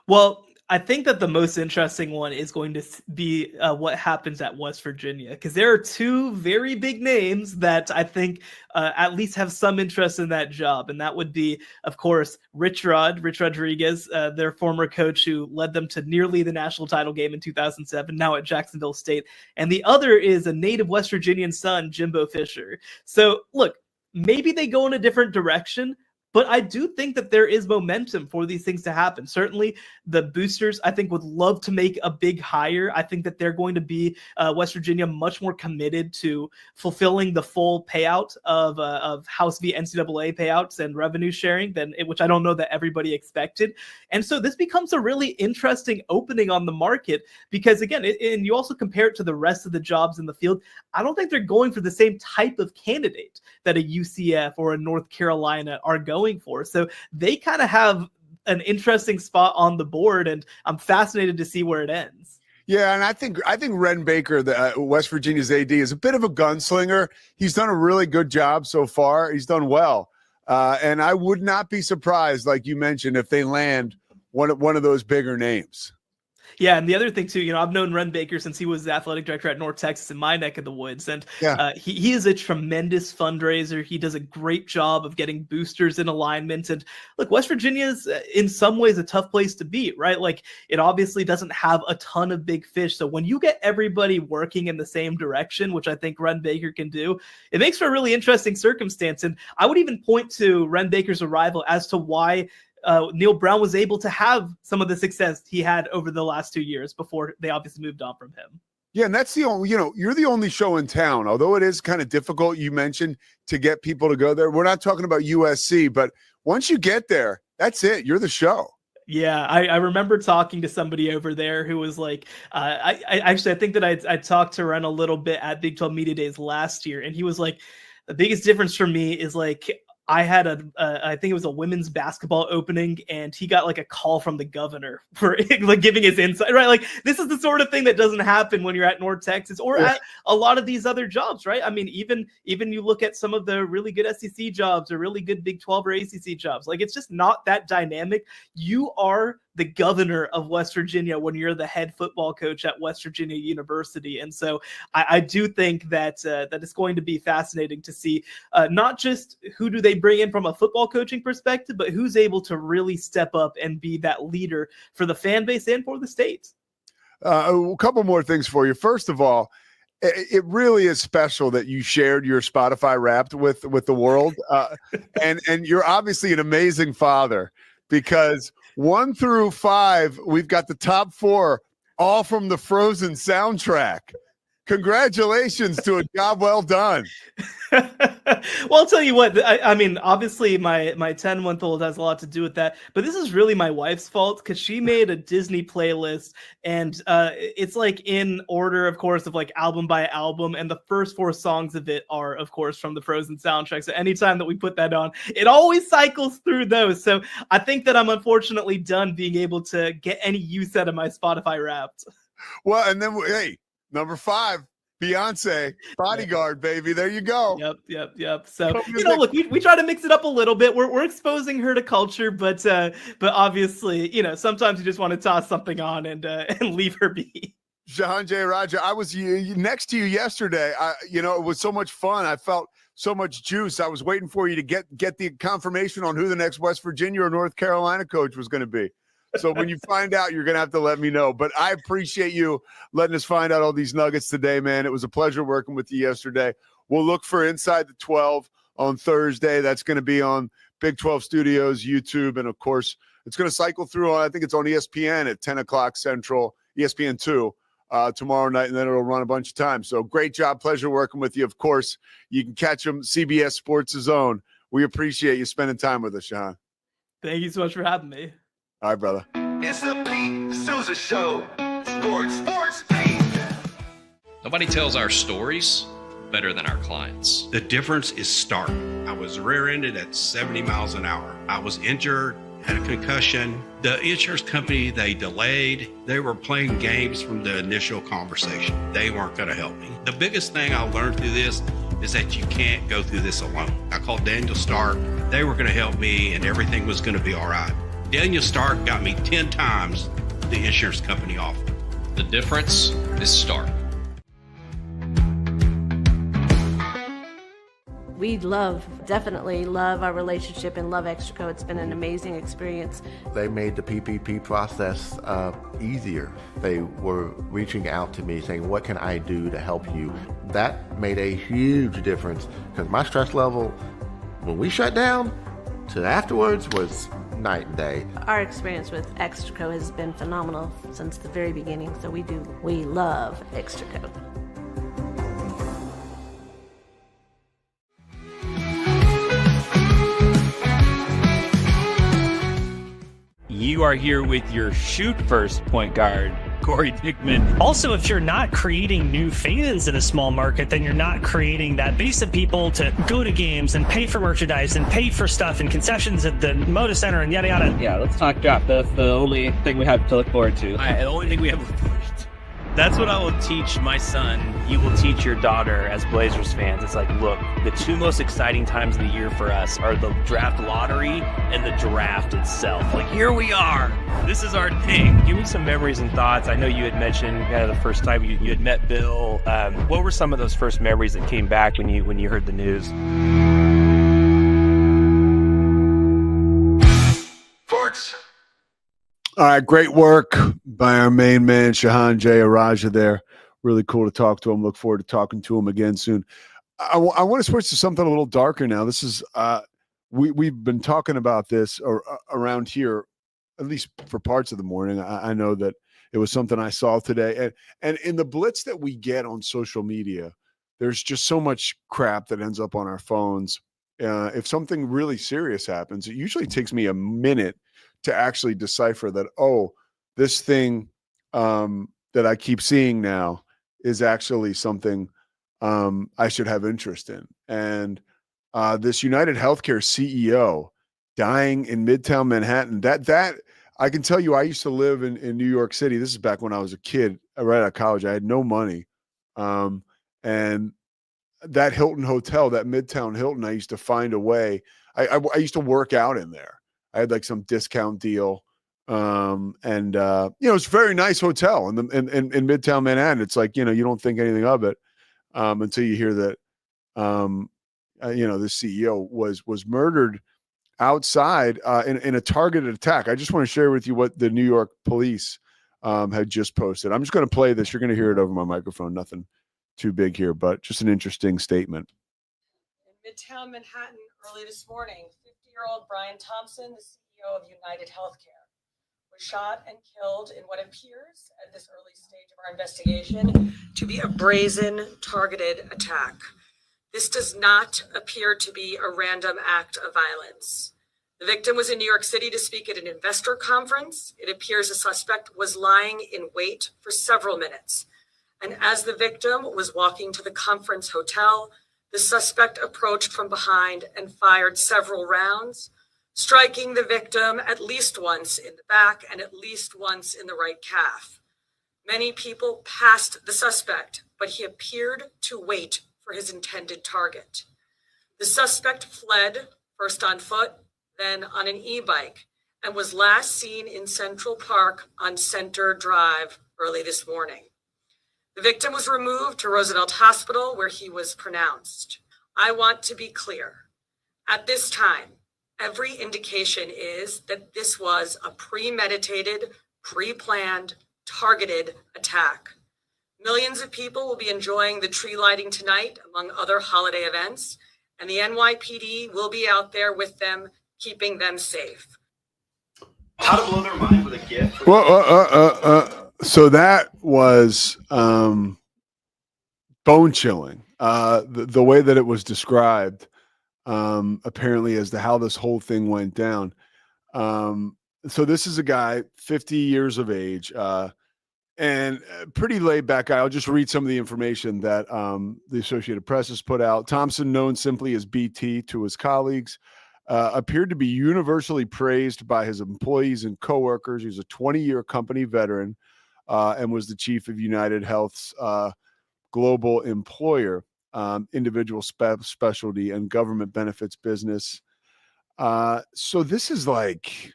Well, I think that the most interesting one is going to be what happens at West Virginia, because there are 2 very big names that I think at least have some interest in that job. And that would be, of course, Rich Rodriguez, their former coach who led them to nearly the national title game in 2007, now at Jacksonville State. And the other is a native West Virginian son, Jimbo Fisher. So look, maybe they go in a different direction, but I do think that there is momentum for these things to happen. Certainly, the boosters, I think, would love to make a big hire. I think that they're going to be, West Virginia, much more committed to fulfilling the full payout of House v. NCAA payouts and revenue sharing, which I don't know that everybody expected. And so this becomes a really interesting opening on the market because, again, and you also compare it to the rest of the jobs in the field, I don't think they're going for the same type of candidate that a UCF or a North Carolina are going for. So they kind of have an interesting spot on the board, and I'm fascinated to see where it ends. Yeah, and I think Ren Baker, the West Virginia's AD, is a bit of a gunslinger. He's done a really good job so far. He's done well, and I would not be surprised, like you mentioned, if they land one of those bigger names. Yeah, and the other thing too, I've known Ren Baker since he was the athletic director at North Texas in my neck of the woods, and he is a tremendous fundraiser. He does a great job of getting boosters in alignment. And look, West Virginia is in some ways a tough place to beat, right? Like it obviously doesn't have a ton of big fish. So when you get everybody working in the same direction, which I think Ren Baker can do, it makes for a really interesting circumstance. And I would even point to Ren Baker's arrival as to why Neil Brown was able to have some of the success he had over the last 2 years before they obviously moved on from him. Yeah, and that's the only, you're the only show in town, although it is kind of difficult, you mentioned, to get people to go there. We're not talking about USC, but once you get there, that's it. You're the show. Yeah, I remember talking to somebody over there who was like, I think that I talked to Ren a little bit at Big 12 Media Days last year, and he was like, the biggest difference for me is like, I had I think it was a women's basketball opening, and he got like a call from the governor for like giving his insight, right? Like this is the sort of thing that doesn't happen when you're at North Texas or at a lot of these other jobs, right? I mean, even you look at some of the really good SEC jobs or really good Big 12 or ACC jobs, like it's just not that dynamic. You are the governor of West Virginia when you're the head football coach at West Virginia University. And so I do think that that it's going to be fascinating to see not just who do they bring in from a football coaching perspective, but who's able to really step up and be that leader for the fan base and for the state. A couple more things for you. First of all, it really is special that you shared your Spotify Wrapped with the world. And you're obviously an amazing father, because 1 through 5, we've got the top 4, all from the Frozen soundtrack. Congratulations to a job well done. Well, I'll tell you what, I mean, obviously my 10-month-old has a lot to do with that, but this is really my wife's fault, because she made a Disney playlist, and it's like in order, of course, of like album by album, and the first 4 songs of it are, of course, from the Frozen soundtrack. So anytime that we put that on, it always cycles through those. So I think that I'm unfortunately done being able to get any use out of my Spotify Wrapped. Well, and then, hey, number 5, Beyonce, Bodyguard, baby. There you go. Yep. So, look, we try to mix it up a little bit. We're exposing her to culture, but obviously, sometimes you just want to toss something on and leave her be. Jahan J. Raja, I was next to you yesterday. It was so much fun. I felt so much juice. I was waiting for you to get the confirmation on who the next West Virginia or North Carolina coach was going to be. So when you find out, you're going to have to let me know. But I appreciate you letting us find out all these nuggets today, man. It was a pleasure working with you yesterday. We'll look for Inside the 12 on Thursday. That's going to be on Big 12 Studios, YouTube. And, of course, it's going to cycle through I think it's on ESPN at 10 o'clock Central, ESPN 2 tomorrow night, and then it'll run a bunch of times. So great job. Pleasure working with you. Of course, you can catch them CBS Sports' Zone. We appreciate you spending time with us, Sean. Thank you so much for having me. All right, brother. It's the Pete Sousa Show. Sports, Pete. Nobody tells our stories better than our clients. The difference is stark. I was rear-ended at 70 miles an hour. I was injured, had a concussion. The insurance company, they delayed. They were playing games from the initial conversation. They weren't going to help me. The biggest thing I learned through this is that you can't go through this alone. I called Daniel Stark. They were going to help me, and everything was going to be all right. Daniel Stark got me 10 times the insurance company offered. The difference is stark. We definitely love our relationship and love Extraco. It's been an amazing experience. They made the PPP process easier. They were reaching out to me saying, what can I do to help you? That made a huge difference, because my stress level, when we shut down, to afterwards was night and day. Our experience with Extraco has been phenomenal since the very beginning, so we love Extraco. You are here with your shoot first point guard, Corey Dickman. Also, if you're not creating new fans in a small market, then you're not creating that base of people to go to games and pay for merchandise and pay for stuff and concessions at the Moda Center and yada yada. Yeah, let's talk draft. That's the only thing we have to look forward to. The only thing we have to look forward to. That's what I will teach my son. You will teach your daughter as Blazers fans. It's like, look, the 2 most exciting times of the year for us are the draft lottery and the draft itself. Like, here we are. This is our thing. Give me some memories and thoughts. I know you had mentioned the first time you had met Bill. What were some of those first memories that came back when you heard the news? Sports. All right, great work by our main man, Jahan J. Araja there. Really cool to talk to him. Look forward to talking to him again soon. I want to switch to something a little darker now. This is we've been talking about this around here, at least for parts of the morning. I know that it was something I saw today, and in the blitz that we get on social media, there's just so much crap that ends up on our phones. If something really serious happens, it usually takes me a minute to actually decipher that, oh, this thing that I keep seeing now is actually something I should have interest in. And this United Healthcare CEO dying in Midtown Manhattan, that I can tell you, I used to live in New York City. This is back when I was a kid, right out of college. I had no money. And that Hilton hotel, that Midtown Hilton, I used to find a way. I used to work out in there. I had like some discount deal. And it's a very nice hotel in Midtown Manhattan. It's like, you don't think anything of it until you hear that, the CEO was murdered outside in a targeted attack. I just want to share with you what the New York police had just posted. I'm just going to play this. You're going to hear it over my microphone. Nothing too big here, but just an interesting statement. In Midtown Manhattan early this morning, 50-year-old Brian Thompson, the CEO of United Healthcare, was shot and killed in what appears at this early stage of our investigation to be a brazen targeted attack. This does not appear to be a random act of violence. The victim was in New York City to speak at an investor conference. It appears the suspect was lying in wait for several minutes. And as the victim was walking to the conference hotel, the suspect approached from behind and fired several rounds, striking the victim at least once in the back and at least once in the right calf. Many people passed the suspect, but he appeared to wait for his intended target. The suspect fled, first on foot, then on an e-bike, and was last seen in Central Park on Center Drive early this morning. The victim was removed to Roosevelt Hospital, where he was pronounced. I want to be clear. At this time, every indication is that this was a premeditated, pre-planned, targeted attack. Millions of people will be enjoying the tree lighting tonight, among other holiday events, and the NYPD will be out there with them, keeping them safe. How to blow their mind with a gift. So that was bone chilling. The way that it was described, apparently, as to how this whole thing went down. So this is a guy, 50 years of age, and pretty laid back guy. I'll just read some of the information that the Associated Press has put out. Thompson, known simply as BT to his colleagues, appeared to be universally praised by his employees and coworkers. He's a 20-year company veteran and was the chief of United Health's global employer, individual specialty, and government benefits business. So this is like,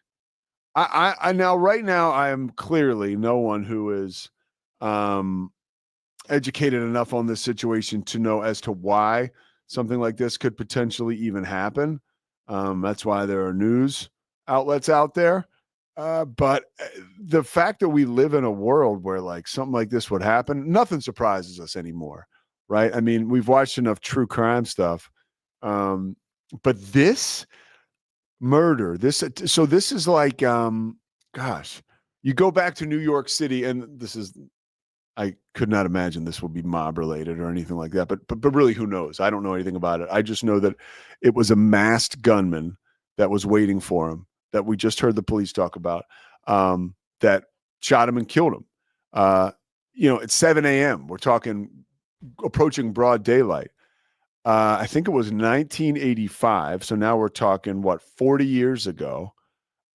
I now, right now, I am clearly no one who is educated enough on this situation to know as to why something like this could potentially even happen. That's why there are news outlets out there. But the fact that we live in a world where like something like this would happen, nothing surprises us anymore, right? I mean, we've watched enough true crime stuff. But this murder, this is like, gosh, you go back to New York City, and I could not imagine this would be mob related or anything like that. But really, who knows? I don't know anything about it. I just know that it was a masked gunman that was waiting for him, that we just heard the police talk about, that shot him and killed him. At 7 a.m., we're talking approaching broad daylight. I think it was 1985. So now we're talking, 40 years ago,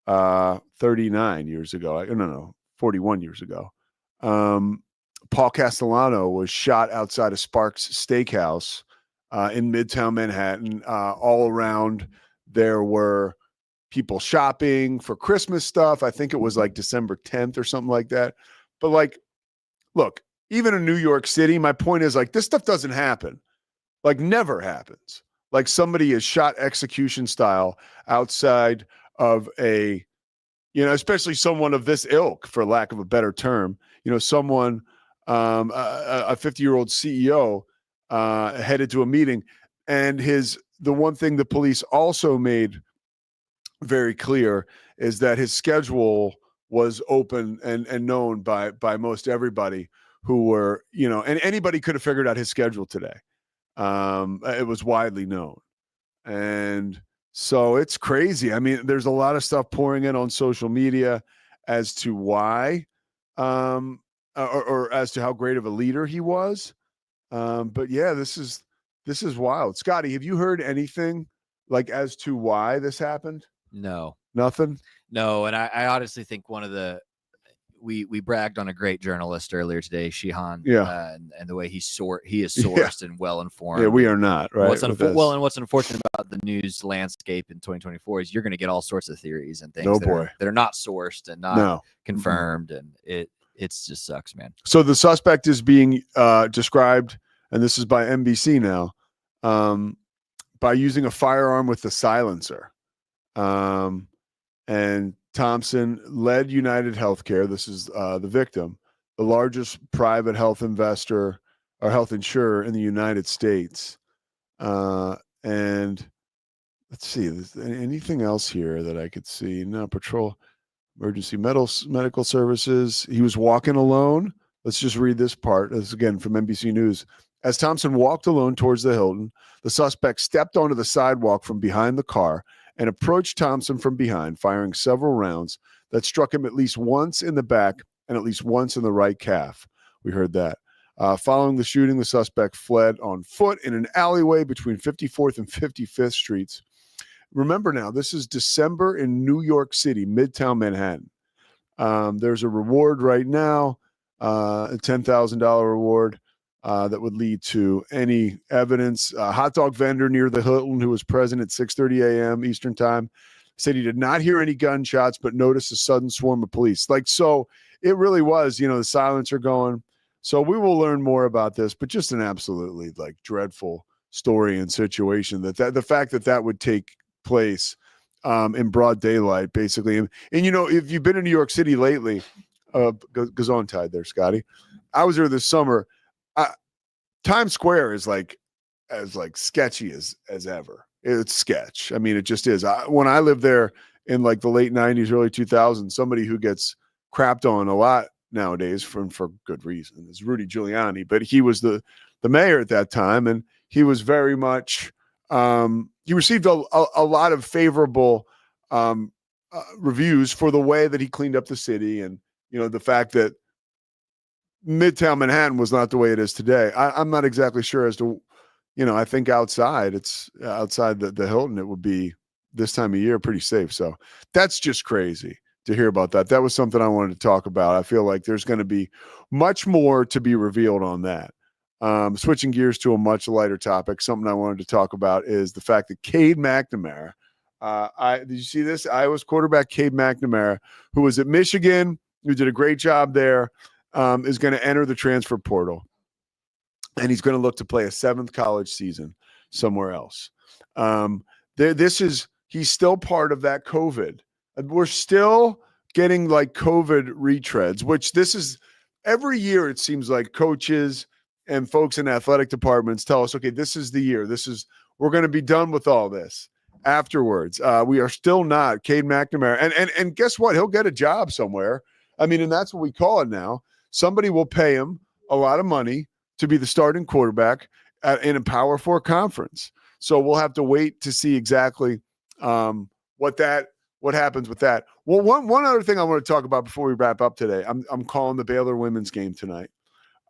39 years ago. No, 41 years ago. Paul Castellano was shot outside of Sparks Steakhouse in Midtown Manhattan. All around there were people shopping for Christmas stuff. I think it was like December 10th or something like that. But like, look, even in New York City, my point is like, this stuff doesn't happen. Like, never happens. Like, somebody is shot execution style outside of a, especially someone of this ilk, for lack of a better term, someone, a 50-year-old CEO headed to a meeting, and his the one thing the police also made very clear is that his schedule was open and known by most everybody who were, and anybody could have figured out his schedule today. It was widely known. And so it's crazy. I mean, there's a lot of stuff pouring in on social media as to why, or as to how great of a leader he was. But yeah, this is wild. Scotty, have you heard anything like as to why this happened? No. Nothing? No, and I honestly think one of the we bragged on a great journalist earlier today, Shihan. Yeah. And the way he is sourced and well informed. Yeah, we are not, right? And what's unfortunate about the news landscape in 2024 is you're going to get all sorts of theories and things that are not sourced and not confirmed, and it just sucks, man. So the suspect is being described, and this is by NBC now, by using a firearm with a silencer. And Thompson led United Healthcare. This is the victim, the largest private health investor or health insurer in the United States. And let's see, is there anything else here that I could see? No, patrol, emergency medical services. He was walking alone. Let's just read this part. This is again from NBC News. As Thompson walked alone towards the Hilton, the suspect stepped onto the sidewalk from behind the car and approached Thompson from behind, firing several rounds that struck him at least once in the back and at least once in the right calf. We heard that. Following the shooting, the suspect fled on foot in an alleyway between 54th and 55th Streets. Remember now, this is December in New York City, Midtown Manhattan. There's a reward right now, a $10,000 reward that would lead to any evidence. A hot dog vendor near the Hilton who was present at 6:30 a.m. Eastern time said he did not hear any gunshots, but noticed a sudden swarm of police. So it really was, the silencer going. So we will learn more about this, but just an absolutely dreadful story and situation that the fact that would take place in broad daylight, basically. And if you've been in New York City lately, Gesundheit there, Scotty. I was there this summer. Times Square is as sketchy as ever. It's sketch. I mean, it just is. When I lived there in the late 90s, early 2000s, somebody who gets crapped on a lot nowadays for good reason is Rudy Giuliani, but he was the mayor at that time, and he was very much he received a lot of favorable reviews for the way that he cleaned up the city, and the fact that Midtown Manhattan was not the way it is today. I'm not exactly sure as to, I think outside the Hilton, it would be this time of year pretty safe. So that's just crazy to hear about that. That was something I wanted to talk about. I feel like there's going to be much more to be revealed on that. Switching gears to a much lighter topic, something I wanted to talk about is the fact that Cade McNamara, did you see this? Iowa's quarterback Cade McNamara, who was at Michigan, who did a great job there, is going to enter the transfer portal, and he's going to look to play a 7th college season somewhere else. He's still part of that COVID. We're still getting COVID retreads, which this is every year. It seems like coaches and folks in athletic departments tell us, okay, this is the year. We're going to be done with all this afterwards. We are still not. Cade McNamara. And guess what? He'll get a job somewhere. I mean, and that's what we call it now. Somebody will pay him a lot of money to be the starting quarterback in a Power 4 conference. So we'll have to wait to see exactly what happens with that. Well, one other thing I want to talk about before we wrap up today. I'm calling the Baylor women's game tonight.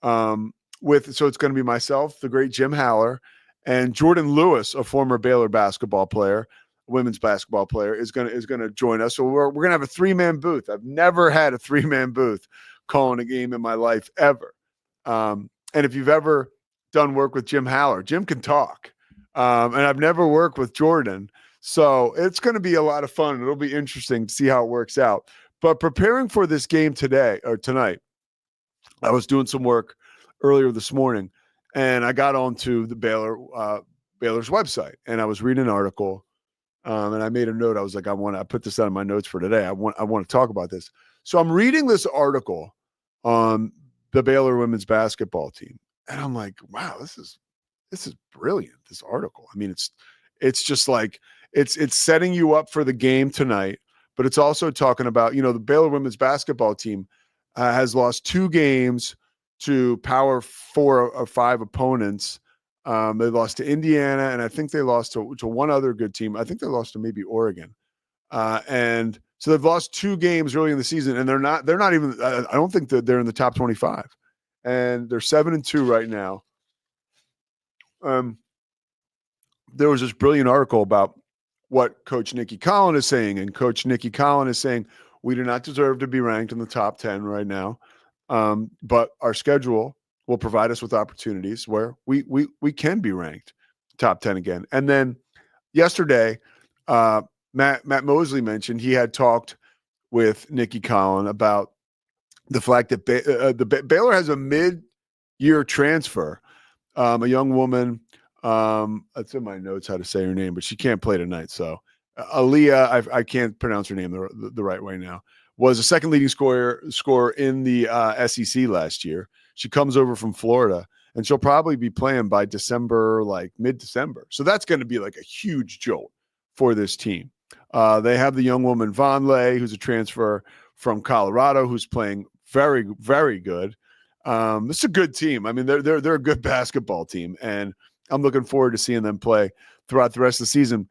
So it's going to be myself, the great Jim Haller, and Jordan Lewis, a former Baylor basketball player, women's basketball player, is going to join us. So we're going to have a 3-man booth. I've never had a 3-man booth calling a game in my life ever. And if you've ever done work with Jim Haller, Jim can talk. And I've never worked with Jordan. So it's going to be a lot of fun. It'll be interesting to see how it works out. But preparing for this game tonight, I was doing some work earlier this morning, and I got onto the Baylor's website, and I was reading an article, and I made a note. I was like, I put this out in my notes for today. I want to talk about this. So I'm reading this article on the Baylor women's basketball team, and I'm like, wow, this is brilliant. This article. I mean, It's just like it's setting you up for the game tonight, but it's also talking about, the Baylor women's basketball team has lost 2 games to Power 4 or 5 opponents. They lost to Indiana, and I think they lost to one other good team. I think they lost to maybe Oregon. And so they've lost 2 games early in the season, and they're not even, I don't think that they're in the top 25. And they're 7-2 right now. There was this brilliant article about what Coach Nikki Collin is saying, and Coach Nikki Collin is saying, we do not deserve to be ranked in the top 10 right now. But our schedule will provide us with opportunities where we can be ranked top 10 again. And then yesterday, Matt Mosley mentioned he had talked with Nikki Collin about the fact that Baylor has a mid-year transfer, a young woman. It's in my notes how to say her name, but she can't play tonight. So Aaliyah, I can't pronounce her name the right way now, was a second leading scorer in the SEC last year. She comes over from Florida, and she'll probably be playing by December, like mid-December. So that's going to be like a huge jolt for this team. They have the young woman Vonleh, who's a transfer from Colorado, who's playing very, very good. This is a good team. I mean, they're a good basketball team, and I'm looking forward to seeing them play throughout the rest of the season.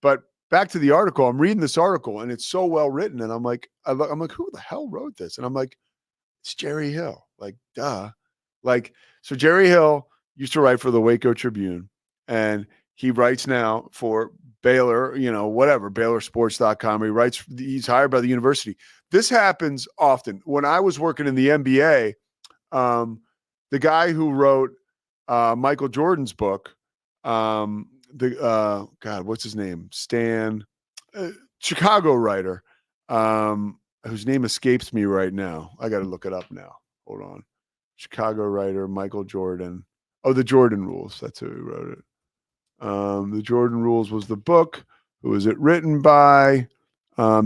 But back to the article, I'm reading this article, and it's so well written, and I'm like, who the hell wrote this? And I'm like, it's Jerry Hill. Like, duh. Like, so Jerry Hill used to write for the Waco Tribune, and he writes now for Baylor, BaylorSports.com. He's hired by the university. This happens often. When I was working in the NBA, the guy who wrote Michael Jordan's book, God, what's his name? Stan, Chicago writer, whose name escapes me right now. I got to look it up now. Hold on. Chicago writer, Michael Jordan. Oh, The Jordan Rules. That's who wrote it. The Jordan Rules was the book. Who was it written by?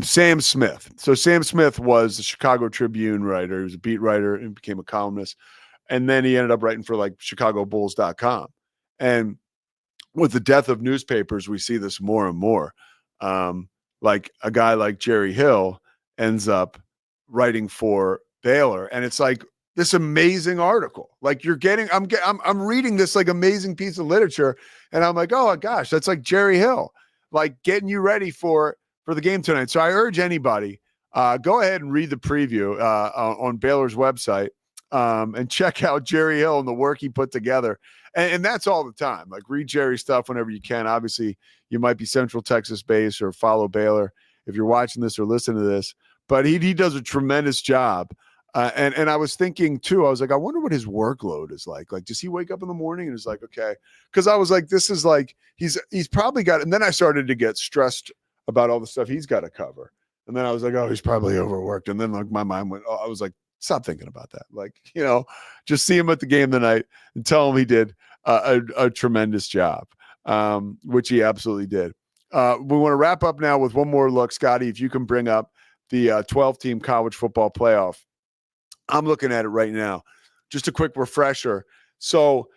Sam Smith. So Sam Smith was the Chicago Tribune writer. He was a beat writer and became a columnist. And then he ended up writing for like ChicagoBulls.com. And with the death of newspapers, we see this more and more. Like a guy like Jerry Hill ends up writing for Baylor. And it's like this amazing article. Like I'm reading this like amazing piece of literature. And I'm like, oh gosh, that's like Jerry Hill, like getting you ready for the game tonight. So I urge anybody, go ahead and read the preview on Baylor's website. And check out Jerry Hill and the work he put together. And that's all the time. Like, read Jerry's stuff whenever you can. Obviously, you might be Central Texas based or follow Baylor if you're watching this or listening to this. But he does a tremendous job. And I was thinking, too, I was like, I wonder what his workload is like. Like, does he wake up in the morning and is like, okay. Because I was like, this is like, he's probably got, and then I started to get stressed about all the stuff he's got to cover. And then I was like, oh, he's probably overworked. And then like my mind went, I was like, stop thinking about that. Like, just see him at the game tonight and tell him he did a tremendous job, which he absolutely did. We want to wrap up now with one more look. Scotty, if you can bring up the 12-team college football playoff. I'm looking at it right now. Just a quick refresher. So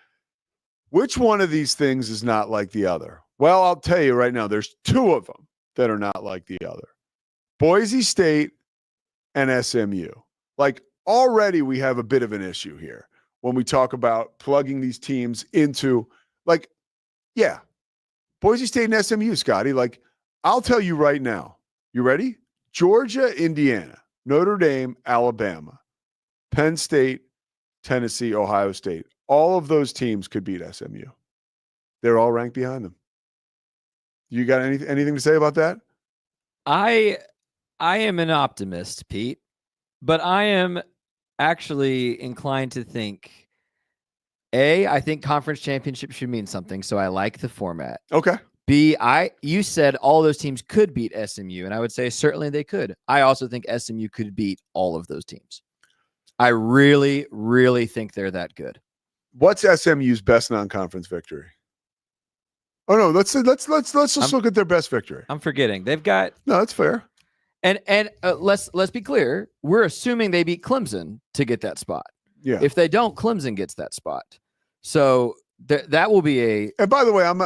which one of these things is not like the other? Well, I'll tell you right now, there's 2 of them that are not like the other. Boise State and SMU. Like, already we have a bit of an issue here when we talk about plugging these teams into, like, yeah, Boise State and SMU, Scotty. Like, I'll tell you right now. You ready? Georgia, Indiana, Notre Dame, Alabama, Penn State, Tennessee, Ohio State. All of those teams could beat SMU. They're all ranked behind them. You got anything to say about that? I am an optimist, Pete, but I am actually inclined to think, I think conference championship should mean something, so I like the format. Okay. B, you said all those teams could beat SMU, and I would say certainly they could. I also think SMU could beat all of those teams. I really, really think they're that good. What's SMU's best non-conference victory? Oh no, let's just look at their best victory. I'm forgetting. They've got No, that's fair. And let's be clear. We're assuming they beat Clemson to get that spot. Yeah. If they don't, Clemson gets that spot. So that will be a. And by the way, I'm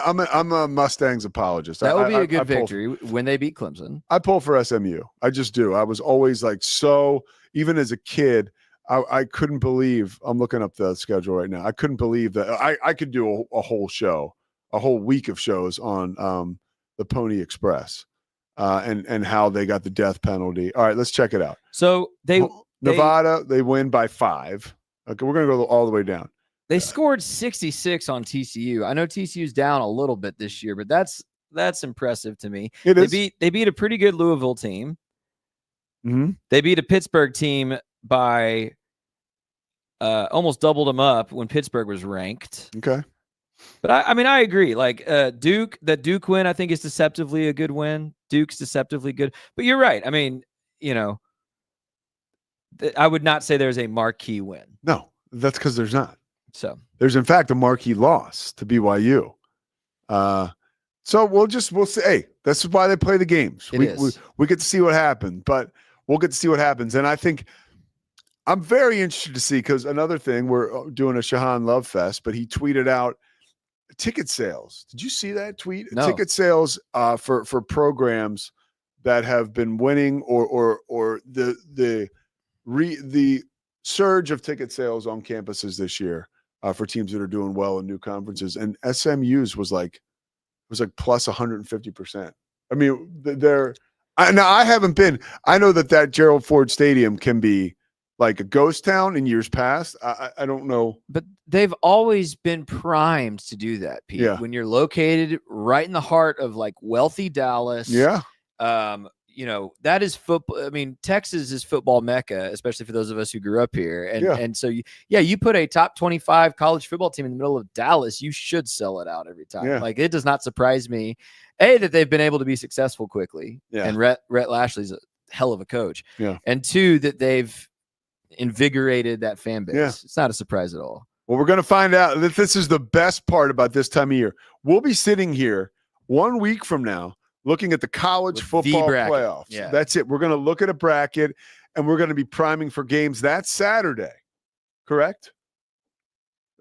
a Mustangs apologist. That will be a good victory when they beat Clemson. I pull for SMU. I just do. I was always like, so even as a kid, I couldn't believe. I'm looking up the schedule right now. I couldn't believe that I could do a whole show, a whole week of shows on the Pony Express, and how they got the death penalty. All right, let's check it out. So Nevada, they win by 5. Okay, we're gonna go all the way down. They scored 66 on TCU. I know TCU's down a little bit this year, but that's impressive to me. They beat a pretty good Louisville team. Mm-hmm. They beat a Pittsburgh team by almost doubled them up when Pittsburgh was ranked. Okay. But I agree. Like Duke win, I think is deceptively a good win. Duke's deceptively good. But you're right. I mean, I would not say there's a marquee win. No, that's because there's not. So there's in fact a marquee loss to BYU. So we'll see. Hey, this is why they play the games. We get to see what happens, but we'll get to see what happens. And I think I'm very interested to see, because another thing, we're doing a Shahan Love Fest, but he tweeted out ticket sales. Did you see that tweet? No. Ticket sales for programs that have been winning or the surge of ticket sales on campuses this year for teams that are doing well in new conferences, and SMU's was like plus 150%. I mean, I haven't been. I know that Gerald Ford Stadium can be like a ghost town in years past. I don't know, but they've always been primed to do that, Pete. Yeah. When you're located right in the heart of like wealthy Dallas. Yeah. That is football. I mean, Texas is football mecca, especially for those of us who grew up here. And so you put a top 25 college football team in the middle of Dallas, you should sell it out every time. Yeah. Like, it does not surprise me, that they've been able to be successful quickly. Yeah. And Rhett Lashley's a hell of a coach. Yeah. And 2, that they've invigorated that fan base. Yeah. It's not a surprise at all. Well, we're going to find out that this is the best part about this time of year. We'll be sitting here 1 week from now looking at the college football playoffs. Yeah. That's it. We're going to look at a bracket, and we're going to be priming for games that Saturday. Correct?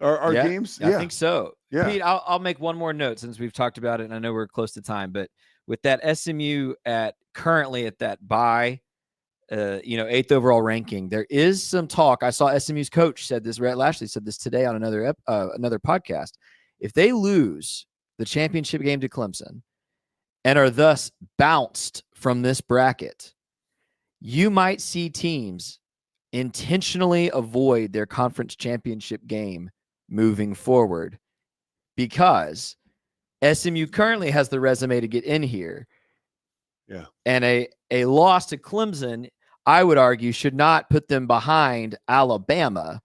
Our games? I think so. Yeah. Pete, I'll make one more note since we've talked about it, and I know we're close to time, but with that SMU currently at that bye, 8th overall ranking, there is some talk. I saw SMU's coach said this. Rhett Lashley said this today on another podcast. If they lose the championship game to Clemson and are thus bounced from this bracket, you might see teams intentionally avoid their conference championship game moving forward, because SMU currently has the resume to get in here. Yeah. And a loss to Clemson, I would argue, should not put them behind Alabama,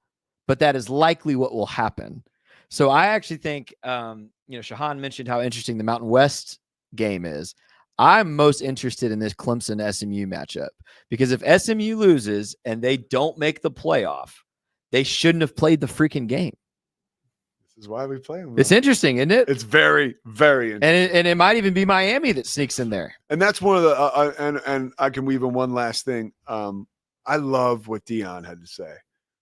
but that is likely what will happen. So I actually think, Shahan mentioned how interesting the Mountain West game is. I'm most interested in this Clemson SMU matchup, because if SMU loses and they don't make the playoff, they shouldn't have played the freaking game. This is why we play them. It's interesting, isn't it? It's very, very interesting. And it might even be Miami that sneaks in there. And that's one of the and I can weave in one last thing. I love what Dion had to say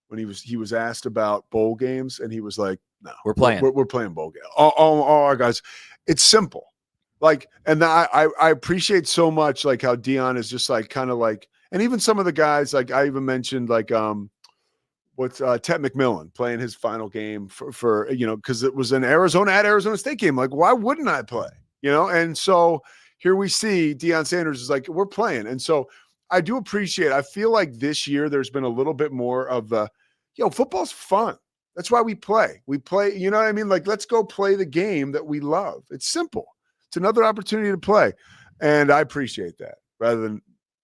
when he was asked about bowl games, and he was like, "No, we're playing bowl games. Oh, guys, it's simple." Like, and I appreciate so much like how Dion is just like kind of like, and even some of the guys, like I even mentioned like what's Ted McMillan playing his final game for because it was an Arizona State game. Like, why wouldn't I play? And so here we see Deion Sanders is like, we're playing. And so I do appreciate, I feel like this year there's been a little bit more of the, football's fun. That's why we play. We play, you know what I mean? Like, let's go play the game that we love. It's simple. It's another opportunity to play. And I appreciate that rather than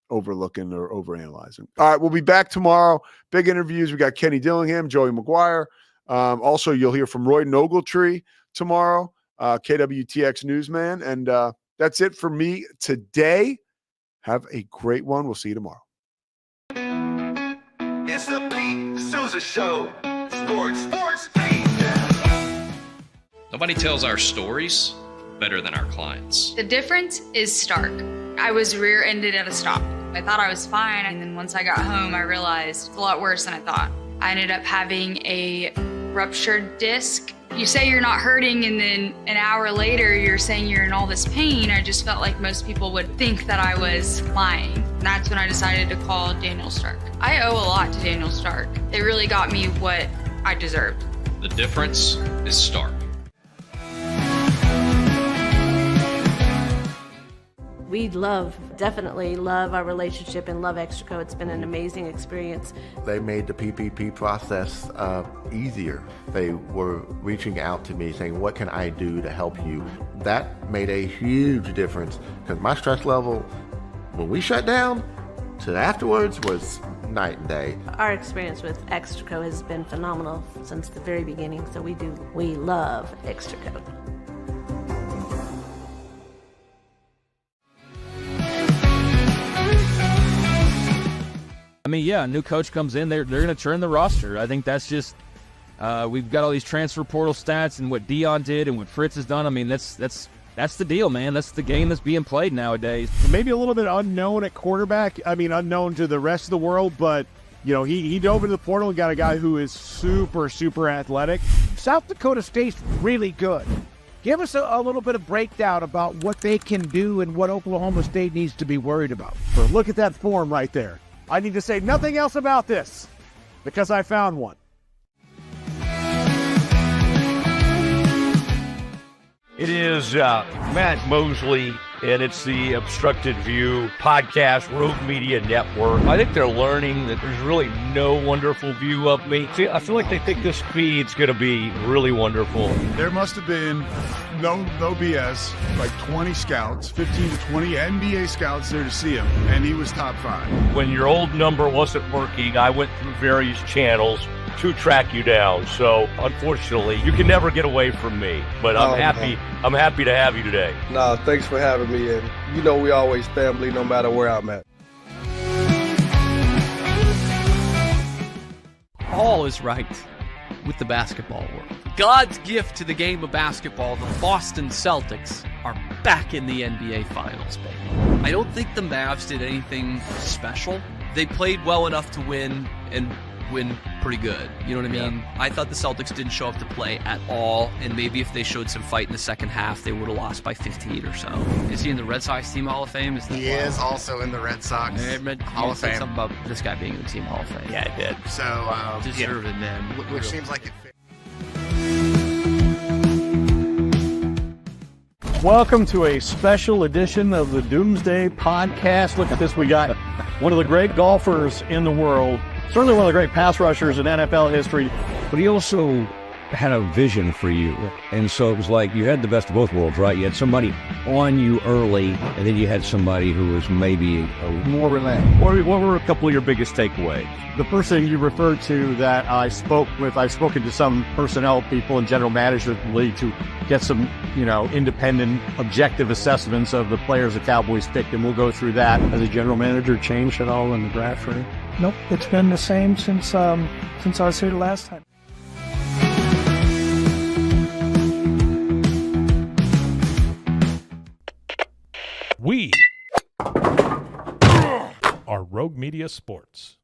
overlooking or overanalyzing. All right, we'll be back tomorrow. Big interviews. We got Kenny Dillingham, Joey McGuire. Also, you'll hear from Roy Ogletree tomorrow, KWTX newsman. And that's it for me today. Have a great one. We'll see you tomorrow. It's the Pete Sousa Show. Sports, Pete. Nobody tells our stories better than our clients. The difference is stark. I was rear-ended at a stop. I thought I was fine, and then once I got home, I realized it's a lot worse than I thought. I ended up having a ruptured disc You say you're not hurting, and then an hour later you're saying you're in all this pain. I just felt like most people would think that I was lying. And that's when I decided to call Daniel Stark. I owe a lot to Daniel Stark. They really got me what I deserved. The difference is Stark. We definitely love our relationship and love Extraco. It's been an amazing experience. They made the PPP process easier. They were reaching out to me saying, what can I do to help you? That made a huge difference because my stress level, when we shut down, to afterwards was night and day. Our experience with Extraco has been phenomenal since the very beginning, so we love Extraco. I mean, yeah, a new coach comes in, they're going to turn the roster. I think that's just we've got all these transfer portal stats and what Dion did and what Fritz has done. I mean, that's the deal, man. That's the game that's being played nowadays. Maybe a little bit unknown at quarterback. I mean, unknown to the rest of the world, but you know, he dove into the portal and got a guy who is super, super athletic. South Dakota State's really good. Give us a little bit of breakdown about what they can do and what Oklahoma State needs to be worried about. But look at that form right there. I need to say nothing else about this because I found one. It is Matt Mosley, and it's the Obstructed View podcast, Rogue Media Network. I think they're learning that there's really no wonderful view of me. See, I feel like they think this feed's going to be really wonderful. There must have been no BS, like 20 scouts, 15 to 20 NBA scouts there to see him, and he was top 5. When your old number wasn't working, I went through various channels to track you down. So unfortunately, you can never get away from me. But I'm happy. Man. I'm happy to have you today. No, thanks for having me. And you know, we always family, no matter where I'm at. All is right with the basketball world. God's gift to the game of basketball, the Boston Celtics are back in the NBA Finals, baby. I don't think the Mavs did anything special. They played well enough to win and win pretty good. You know what I mean? Yeah. I thought the Celtics didn't show up to play at all, and maybe if they showed some fight in the second half, they would have lost by 15 or so. Is he in the Red Sox Team Hall of Fame? He is also in the Red Sox Hall of Fame. Something about this guy being in the Team Hall of Fame. Yeah, I did. So, deserving, man. Which seems like it fits. Welcome to a special edition of the Doomsday Podcast. Look at this. We got one of the great golfers in the world, certainly one of the great pass rushers in NFL history. But he also had a vision for you. And so it was like you had the best of both worlds, right? You had somebody on you early, and then you had somebody who was maybe more relaxed. What were a couple of your biggest takeaways? The first thing you referred to that I've spoken to some personnel people and general managers of the league to get some, independent, objective assessments of the players the Cowboys picked, and we'll go through that. Has the general manager changed at all in the draft for you? Nope, it's been the same since I was here the last time. We are Rogue Media Sports.